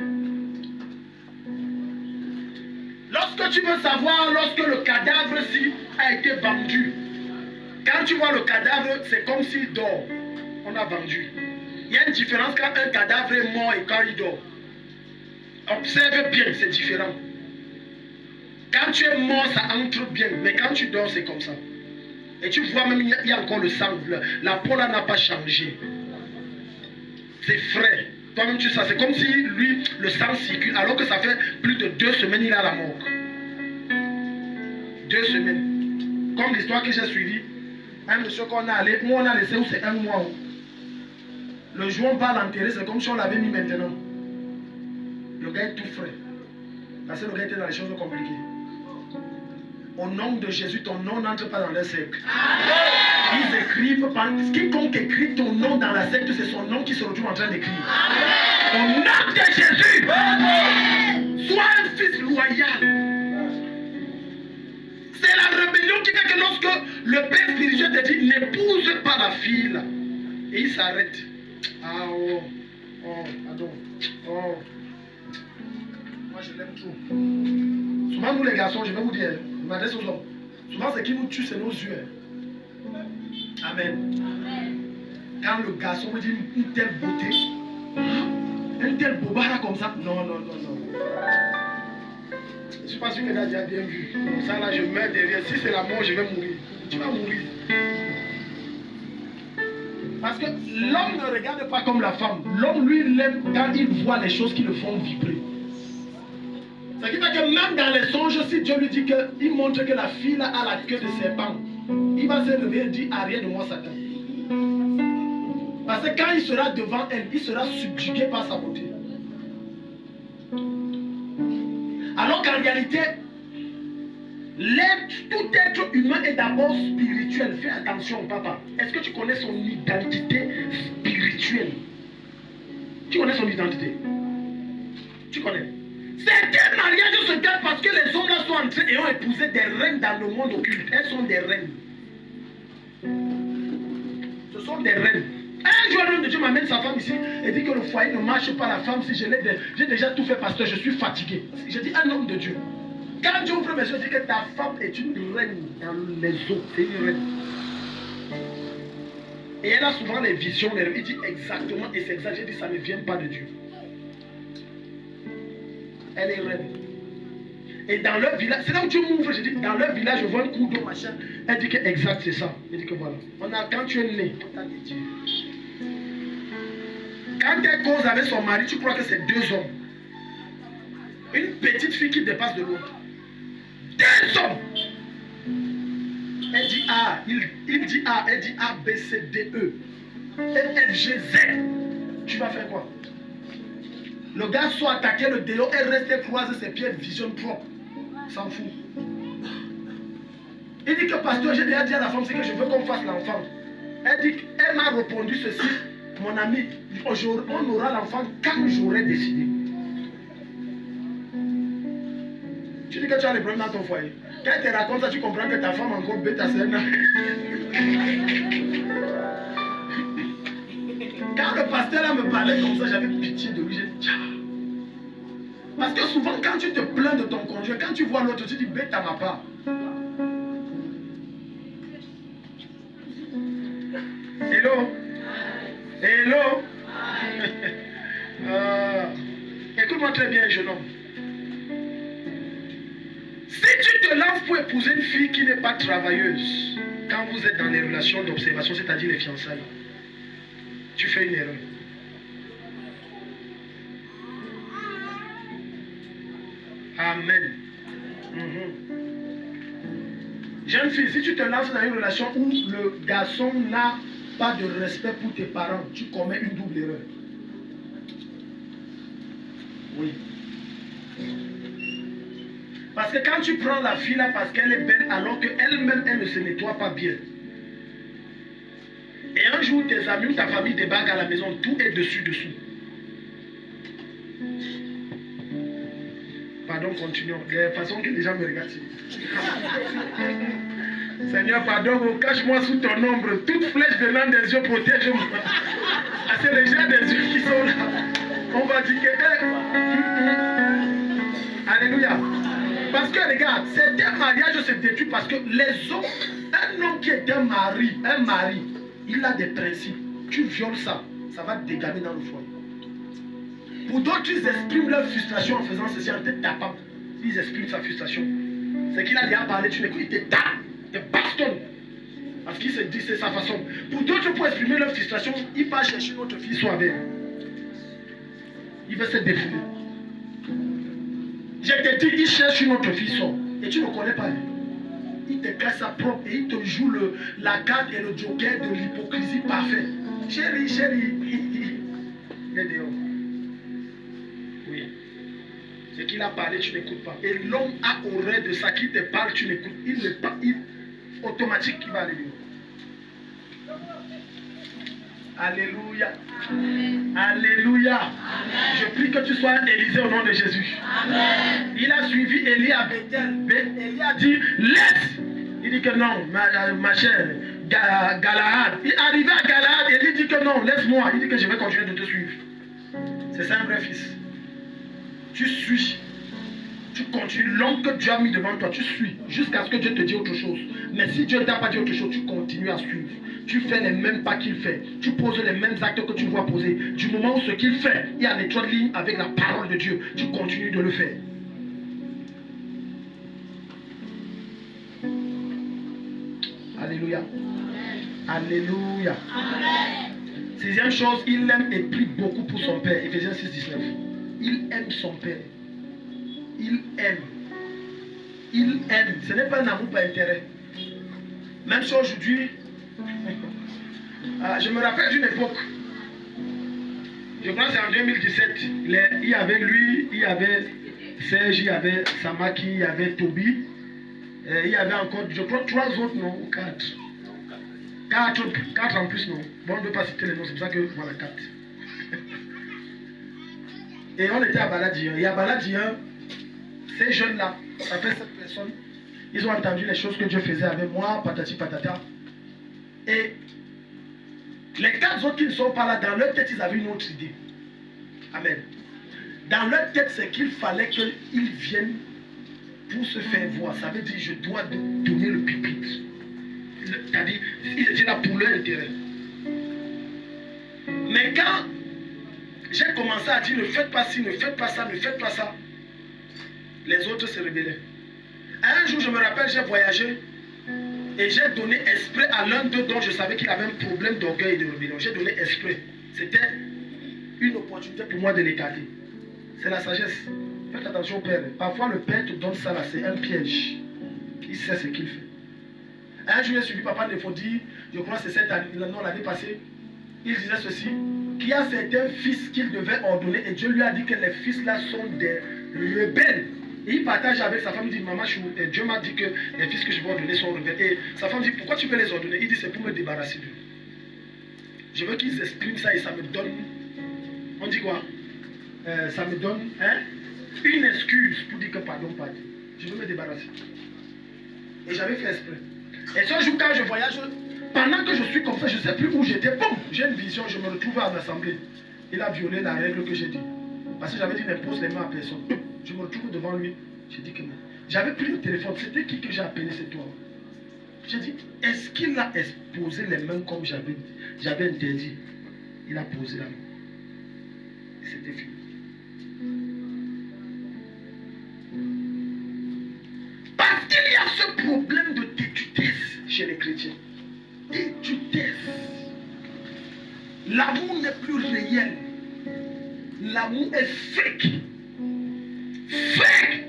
Lorsque tu veux savoir, lorsque le cadavre-ci a été vendu, quand tu vois le cadavre, c'est comme s'il dort. On a vendu. Il y a une différence quand un cadavre est mort et quand il dort. Observe bien, c'est différent. Quand tu es mort, ça entre bien, mais quand tu dors, c'est comme ça. Et tu vois même, il y a encore le sang. La peau là n'a pas changé. C'est frais. Toi-même, tu sais, c'est comme si lui, le sang circule, alors que ça fait plus de 2 semaines, il est à la mort. 2 semaines. Comme l'histoire que j'ai suivie, un monsieur qu'on a allé, où on a laissé, où c'est 1 mois. Le jour où on part l'enterrer, c'est comme si on l'avait mis maintenant. Le gars est tout frais. Parce que le gars était dans les choses compliquées. Au nom de Jésus, ton nom n'entre pas dans leur cercle. Ils écrivent, quiconque écrit ton nom dans la secte, c'est son nom qui se retrouve en train d'écrire. Au nom de Jésus, sois un fils loyal. C'est la rébellion qui fait que lorsque le père spirituel te dit n'épouse pas la fille là, et il s'arrête. Ah oh, pardon. Oh. Moi je l'aime trop. Souvent nous les garçons, je vais vous dire, je m'adresse aux hommes. Souvent ce qui nous tue, c'est nos yeux. Amen. Quand le garçon me dit une telle beauté, un tel bobara comme ça, non. Je ne suis pas sûr que tu as déjà bien vu. Comme ça là, je meurs derrière. Si c'est la mort, je vais mourir. Tu vas mourir. Parce que l'homme ne regarde pas comme la femme. L'homme, lui, il aime quand il voit les choses qui le font vibrer. Ce qui fait que même dans les songes, si Dieu lui dit qu'il montre que la fille là a la queue de serpent, il va se réveiller et dire arrière de moi Satan. Parce que quand il sera devant elle, il sera subjugué par sa beauté. Alors qu'en réalité, tout être humain est d'abord spirituel. Fais attention, papa. Est-ce que tu connais son identité spirituelle? Tu connais son identité? Tu connais? Certains mariages se gardent parce que les hommes là sont entrés et ont épousé des reines dans le monde occulte. Elles sont des reines. Ce sont des reines. Un jour, l'homme de Dieu m'amène sa femme ici et dit que le foyer ne marche pas. La femme, si j'ai déjà tout fait, pasteur, je suis fatigué. Je dis un homme de Dieu. Quand Dieu ouvre mes yeux, il dit que ta femme est une reine dans les eaux. C'est une reine. Et elle a souvent les visions, les rêves. Il dit exactement, et c'est exact. J'ai dit ça ne vient pas de Dieu. Elle est reine. Et dans leur village, c'est là où Dieu m'ouvre, je dis, dans leur village, je vois un coup d'eau, machin. Elle dit que exact, c'est ça. Elle dit que voilà. Quand tu es né, on t'a dit. Quand elle cause avec son mari, tu crois que c'est 2 hommes. Une petite fille qui dépasse de l'autre. 2 hommes. Elle dit A, il dit A, elle dit A, B, C, D, E. Et F, G, Z. Tu vas faire quoi? Le gars soit attaqué le déo et reste croiser ses pieds, vision propre. S'en fout. Il dit que pasteur, j'ai déjà dit à la femme, c'est que je veux qu'on fasse l'enfant. Elle dit qu'elle m'a répondu ceci, mon ami, on aura l'enfant quand j'aurai décidé. Tu dis que tu as les problèmes dans ton foyer. Quand elle te raconte ça, tu comprends que ta femme encore bête à celle-là. Quand le pasteur là me parlait comme ça, j'avais pitié de lui. J'ai dit, tcha. Parce que souvent, quand tu te plains de ton conjoint, quand tu vois l'autre, tu dis bête à ma part. Hello? Hello? Écoute-moi très bien, jeune homme. Si tu te lances pour épouser une fille qui n'est pas travailleuse, quand vous êtes dans les relations d'observation, c'est-à-dire les fiançailles, tu fais une erreur. Amen. Jeune fille, si tu te lances dans une relation où le garçon n'a pas de respect pour tes parents, tu commets une double erreur. Oui. Parce que quand tu prends la fille là parce qu'elle est belle alors qu'elle-même elle ne se nettoie pas bien. Et un jour tes amis ou ta famille débarquent à la maison, tout est dessous. Pardon, continuons. De la façon que les gens me regardent. Seigneur, pardon, cache-moi sous ton ombre. Toute flèche venant des yeux, protège-moi. Ah, c'est les gens des yeux qui sont là. On va dire que... Alléluia. Parce que regarde, certains mariages se détruisent parce que les hommes, un homme qui est un mari, il a des principes. Tu violes ça, ça va te dégamer dans le foyer. Pour d'autres, ils expriment leur frustration en faisant ceci, en te tapant. Ils expriment sa frustration. C'est qu'il a déjà parlé, tu n'écoutes, il te tape, il te bastonne. Parce qu'il se dit, c'est sa façon. Pour d'autres, pour exprimer leur frustration, il part chercher une autre fille soit avec. Il veut se défouler. Je te dis, il cherche une autre fille sort. Et tu ne connais pas lui. Il te casse sa propre et il te joue la carte et le joker de l'hypocrisie parfaite. Chérie, il est dehors. Oui. Ce qu'il a parlé, tu n'écoutes pas. Et l'homme a horreur de ça qui te parle, tu n'écoutes. Il automatique qui va aller dehors. Alléluia. Amen. Alléluia. Amen. Je prie que tu sois Élisée au nom de Jésus. Amen. Il a suivi Élie à Bethel. Élie a dit, laisse. Il dit que non, ma chère, Galahad. Il est arrivé à Galahad et il dit que non, laisse-moi. Il dit que je vais continuer de te suivre. C'est ça un vrai fils. Tu suis. Tu continues. L'homme que Dieu a mis devant toi, tu suis. Jusqu'à ce que Dieu te dise autre chose. Mais si Dieu ne t'a pas dit autre chose, tu continues à suivre. Tu fais les mêmes pas qu'il fait. Tu poses les mêmes actes que tu dois poser. Du moment où ce qu'il fait est en étroite ligne avec la parole de Dieu, tu continues de le faire. Alléluia. Amen. Alléluia. Amen. Sixième chose, il aime et prie beaucoup pour son père. Éphésiens 6, 19. Il aime son père. Il aime. Il aime. Ce n'est pas un amour par intérêt. Même chose aujourd'hui. Je me rappelle d'une époque. Je crois que c'est en 2017. Il y avait lui, il y avait Serge, il y avait Samaki, il y avait Toby. Il y avait encore, je crois, 3 autres, non, ou 4. 4 en plus, non. Bon, on ne veut pas citer les noms, c'est pour ça que voilà 4. Et on était à Baladien. Et à Baladien, ces jeunes-là, ça fait 7 personnes, ils ont entendu les choses que Dieu faisait avec moi, patati patata. Et les 4 autres qui ne sont pas là, dans leur tête, ils avaient une autre idée. Amen. Dans leur tête, c'est qu'il fallait qu'ils viennent pour se faire voir. Ça veut dire, je dois donner le pupitre. C'est-à-dire, ils étaient là pour leur intérêt. Mais quand j'ai commencé à dire, ne faites pas ci, ne faites pas ça, ne faites pas ça, les autres se rebellaient. Un jour, je me rappelle, j'ai voyagé et j'ai donné esprit à l'un d'eux dont je savais qu'il avait un problème d'orgueil et de rébellion. J'ai donné esprit. C'était une opportunité pour moi de l'écarter. C'est la sagesse. Faites attention au Père. Parfois, le Père te donne ça là, c'est un piège. Il sait ce qu'il fait. Un jour, j'ai suivi Papa Nefodi, je crois que c'est cette année, non, l'année passée. Il disait ceci. qu'il y a certains fils qu'il devait ordonner et Dieu lui a dit que les fils là sont des rebelles. Et il partage avec sa femme, il dit, maman, Dieu m'a dit que les fils que je vais ordonner sont rebelles. Et sa femme dit, pourquoi tu veux les ordonner? Il dit, c'est pour me débarrasser d'eux. Je veux qu'ils expriment ça et ça me donne, on dit quoi? Ça me donne une excuse pour dire que pardon, pardon. Je veux me débarrasser. Et j'avais fait exprès. Et ce jour, quand je voyage, pendant que je suis comme ça, je ne sais plus où j'étais. Boum, j'ai une vision, je me retrouve à l'assemblée. Il a violé la règle que j'ai dit. Parce que j'avais dit n'impose les mains à personne. Je me retrouve devant lui. J'ai dit que non. J'avais pris le téléphone. C'était qui que j'ai appelé? C'est toi. J'ai dit, est-ce qu'il a exposé les mains comme j'avais interdit? Il a posé la main. Et c'était fini. Parce qu'il y a ce problème de têtutesse chez les chrétiens. Têtutesse. L'amour n'est plus réel. L'amour est fake. Fake.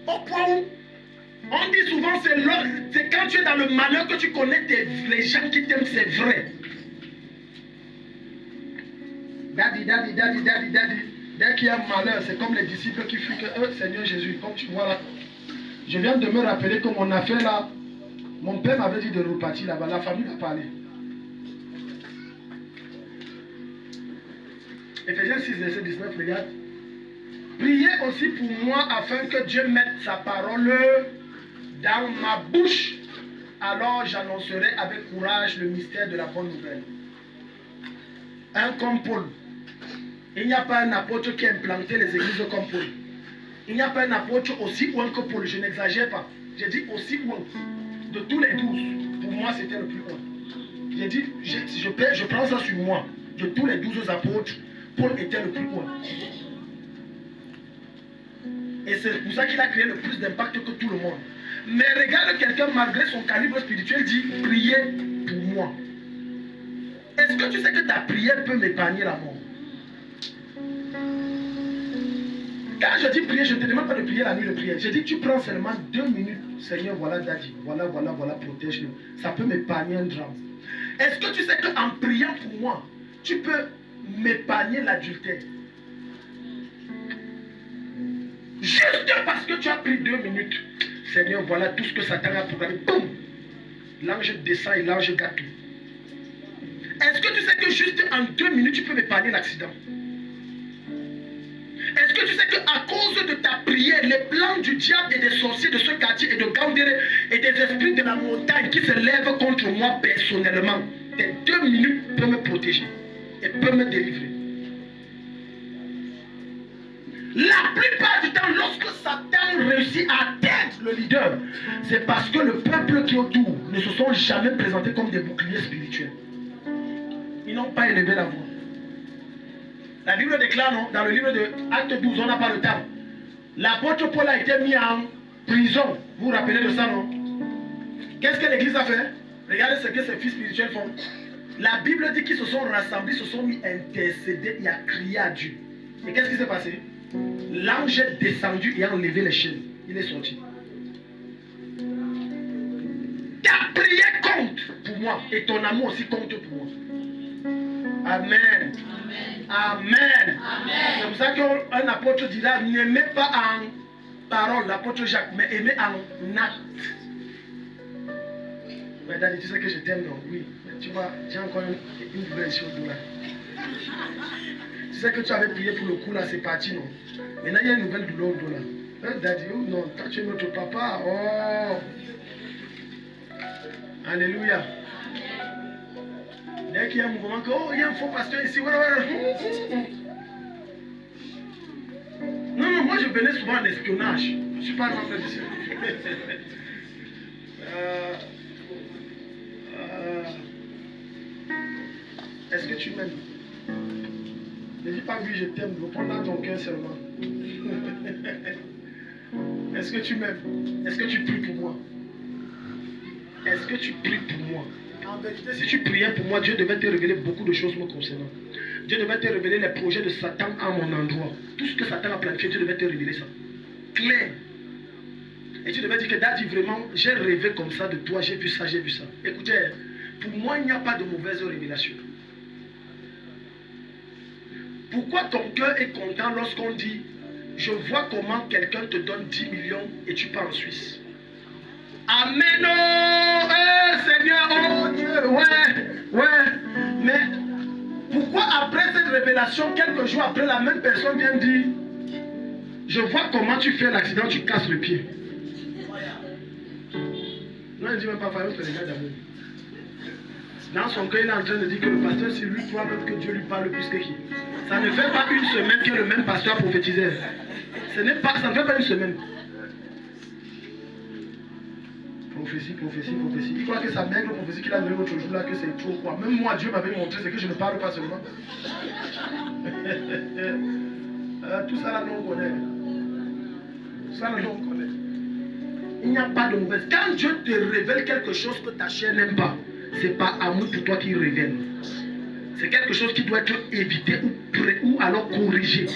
Au point où on dit souvent c'est quand tu es dans le malheur que tu connais les gens qui t'aiment, c'est vrai. Daddy. Dès qu'il y a un malheur, c'est comme les disciples qui fuient que Seigneur Jésus, comme tu vois là. Je viens de me rappeler que mon affaire là, mon père m'avait dit de repartir là-bas, la famille m'a parlé. Éphésiens 6, verset 19, regarde. Priez aussi pour moi afin que Dieu mette sa parole dans ma bouche. Alors j'annoncerai avec courage le mystère de la bonne nouvelle. Un comme Paul. Il n'y a pas un apôtre qui a implanté les églises comme Paul. Il n'y a pas un apôtre aussi loin que Paul. Je n'exagère pas. J'ai dit aussi loin. De tous les 12, pour moi c'était le plus loin. J'ai dit, je prends ça sur moi. De tous les 12 apôtres, Paul était le plus loin. Et c'est pour ça qu'il a créé le plus d'impact que tout le monde. Mais regarde quelqu'un, malgré son calibre spirituel, dit, priez pour moi. Est-ce que tu sais que ta prière peut m'épargner la mort? Quand je dis prier, je ne te demande pas de prier la nuit de prière. Je dis, tu prends seulement 2 minutes. Seigneur, voilà Daddy, voilà, protège-le. Ça peut m'épargner un drame. Est-ce que tu sais qu'en priant pour moi, tu peux m'épargner l'adultère? Juste parce que tu as pris 2 minutes. Seigneur, voilà tout ce que Satan a programmé. Boum! L'ange descend et l'ange gâte tout. Est-ce que tu sais que juste en 2 minutes, tu peux m'épargner l'accident? Est-ce que tu sais qu'à cause de ta prière, les plans du diable et des sorciers de ce quartier et de Gandéré et des esprits de la montagne qui se lèvent contre moi personnellement, tes 2 minutes peuvent me protéger et peuvent me délivrer? La plupart du temps, lorsque Satan réussit à atteindre le leader, c'est parce que le peuple qui est autour ne se sont jamais présentés comme des boucliers spirituels. Ils n'ont pas élevé la voix. La Bible déclare, non, dans le livre de Acte 12, on n'a pas le temps. L'apôtre Paul a été mis en prison. Vous vous rappelez de ça, non? Qu'est-ce que l'Église a fait? Regardez ce que ses fils spirituels font. La Bible dit qu'ils se sont rassemblés, se sont mis à intercéder et à crier à Dieu. Et qu'est-ce qui s'est passé? L'ange est descendu et a enlevé les chaînes. Il est sorti. Ta prière compte pour moi et ton amour aussi compte pour moi. Amen. Amen. C'est pour ça qu'un apôtre dira, n'aimez pas en parole, l'apôtre Jacques, mais aimez en acte. Mais Daddy, tu sais que je t'aime, non? Oui. Tu vois, j'ai encore une nouvelle ici au dos là. Tu sais que tu avais prié pour le coup là, c'est parti, non? Maintenant, il y a une nouvelle douleur au dos là. Daddy, oh non, toi tu es notre papa. Oh. Alléluia. Dès qu'il y a un mouvement, que, oh, il y a un faux pasteur ici. Voilà. Non, moi je venais souvent en espionnage. Je ne suis pas un enfant de Dieu. Est-ce que tu m'aimes? Ne dis pas oui, je t'aime. Réponds dans ton cœur seulement. Est-ce que tu m'aimes? Est-ce que tu pries pour moi? Est-ce que tu pries pour moi? En vérité, si tu priais pour moi, Dieu devait te révéler beaucoup de choses me concernant. Dieu devait te révéler les projets de Satan à mon endroit. Tout ce que Satan a planifié, Dieu devait te révéler ça. Clair. Et tu devais dire que Daddy, vraiment, j'ai rêvé comme ça de toi, j'ai vu ça, j'ai vu ça. Écoutez, pour moi, il n'y a pas de mauvaise révélation. Pourquoi ton cœur est content lorsqu'on dit je vois comment quelqu'un te donne 10 millions et tu pars en Suisse? Amen, oh Seigneur, oh Dieu, ouais. Mais pourquoi après cette révélation, quelques jours après, la même personne vient dire je vois comment tu fais l'accident, tu casses le pied. Non, il ne dit même pas, Fayoum, c'est le gars d'amour. Dans son cœur, il est en train de dire que le pasteur, c'est lui, toi-même, que Dieu lui parle plus que qui. Ça ne fait pas une semaine que le même pasteur prophétisait. Ça ne fait pas une semaine. Prophétie. Il croit que sa maigre prophétie qu'il a donnée l'autre jour là, que c'est trop quoi. Même moi, Dieu m'avait montré, c'est que je ne parle pas seulement. Tout ça là, nous on connaît. Il n'y a pas de mauvaise. Quand Dieu te révèle quelque chose que ta chair n'aime pas, c'est pas amour pour toi qui révèle. C'est quelque chose qui doit être évité ou alors corrigé.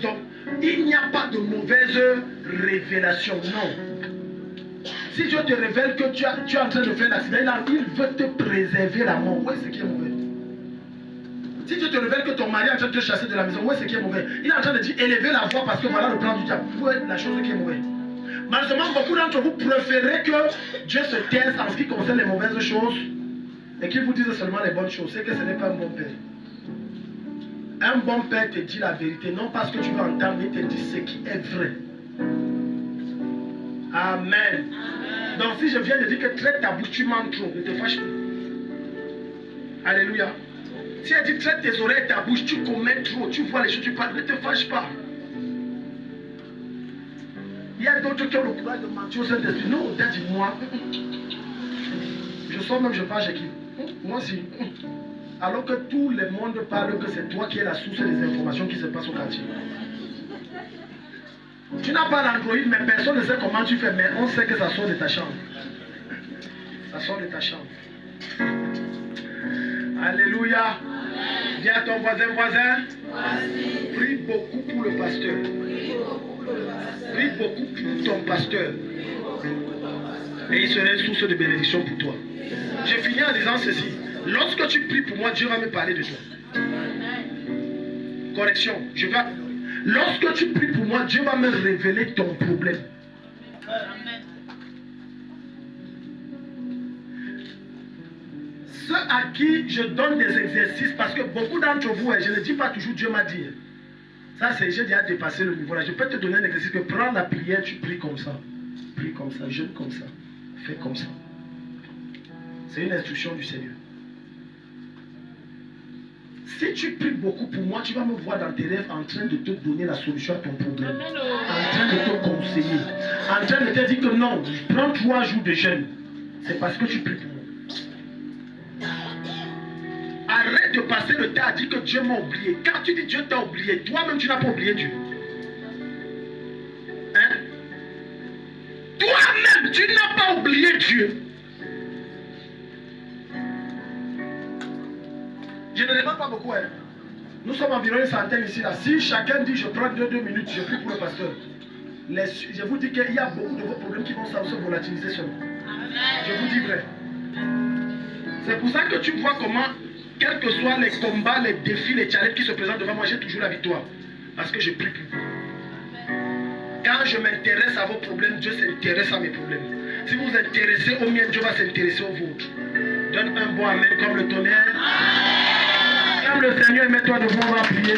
Donc, il n'y a pas de mauvaise révélation, non. Si Dieu te révèle que tu es en train de faire l'accident, il veut te préserver la mort. Oui, c'est qui est mauvais. Si Dieu te révèle que ton mari est en train de te chasser de la maison, oui, c'est qui est mauvais. Il est en train de dire élever la voix parce que voilà le plan du diable. Oui, la chose qui est mauvaise. Malheureusement, beaucoup d'entre vous préférez que Dieu se taise en ce qui concerne les mauvaises choses et qu'il vous dise seulement les bonnes choses. C'est que ce n'est pas un bon père. Un bon père te dit la vérité, non parce que tu veux entendre, mais te dit ce qui est vrai. Amen. Donc si je viens de dire que traite ta bouche, tu mens trop, ne te fâche plus. Alléluia. Si elle dit traite tes oreilles et ta bouche, tu commets trop, tu vois les choses, tu parles, ne te fâche pas. Il y a d'autres qui ont le courage de mentir au Saint-Esprit. Non, dis-moi. Je sors même, je parle chez qui? Moi aussi. Alors que tout le monde parle que c'est toi qui es la source des informations qui se passent au quartier. Tu n'as pas d'Android, mais personne ne sait comment tu fais, mais on sait que ça sort de ta chambre. Ça sort de ta chambre. Alléluia. Dis à ton voisin, prie beaucoup pour le pasteur. Prie beaucoup pour ton pasteur. Et il serait source de bénédiction pour toi. Je finis en disant ceci. Lorsque tu pries pour moi, Dieu va me parler de toi. Correction, je vais. Lorsque tu pries pour moi, Dieu va me révéler ton problème. Ceux à qui je donne des exercices, parce que beaucoup d'entre vous, je ne dis pas toujours Dieu m'a dit. Ça, c'est, j'ai déjà dépassé le niveau là. Je peux te donner un exercice que prends la prière, tu pries comme ça. Prie comme ça, jeûne comme ça. Fais comme ça. C'est une instruction du Seigneur. Si tu pries beaucoup pour moi, tu vas me voir dans tes rêves en train de te donner la solution à ton problème. En train de te conseiller. En train de te dire que non, prends 3 jours de jeûne. C'est parce que tu pries pour moi. Arrête de passer le temps à dire que Dieu m'a oublié. Quand tu dis Dieu t'a oublié, toi-même tu n'as pas oublié Dieu. Hein? Toi-même tu n'as pas oublié Dieu. Je ne demande pas beaucoup. Hein. Nous sommes environ une centaine ici. Là. Si chacun dit je prends 2 minutes, je prie pour le pasteur. Je vous dis qu'il y a beaucoup de vos problèmes qui vont se volatiliser seulement. Je vous dis vrai. C'est pour ça que tu vois comment, quels que soient les combats, les défis, les challenges qui se présentent devant moi, j'ai toujours la victoire. Parce que je prie pour vous. Quand je m'intéresse à vos problèmes, Dieu s'intéresse à mes problèmes. Si vous vous intéressez aux miens, Dieu va s'intéresser aux vôtres. Donne un bon amen comme le tonnerre. Amen. Aime le Seigneur et mets-toi devant, on va prier.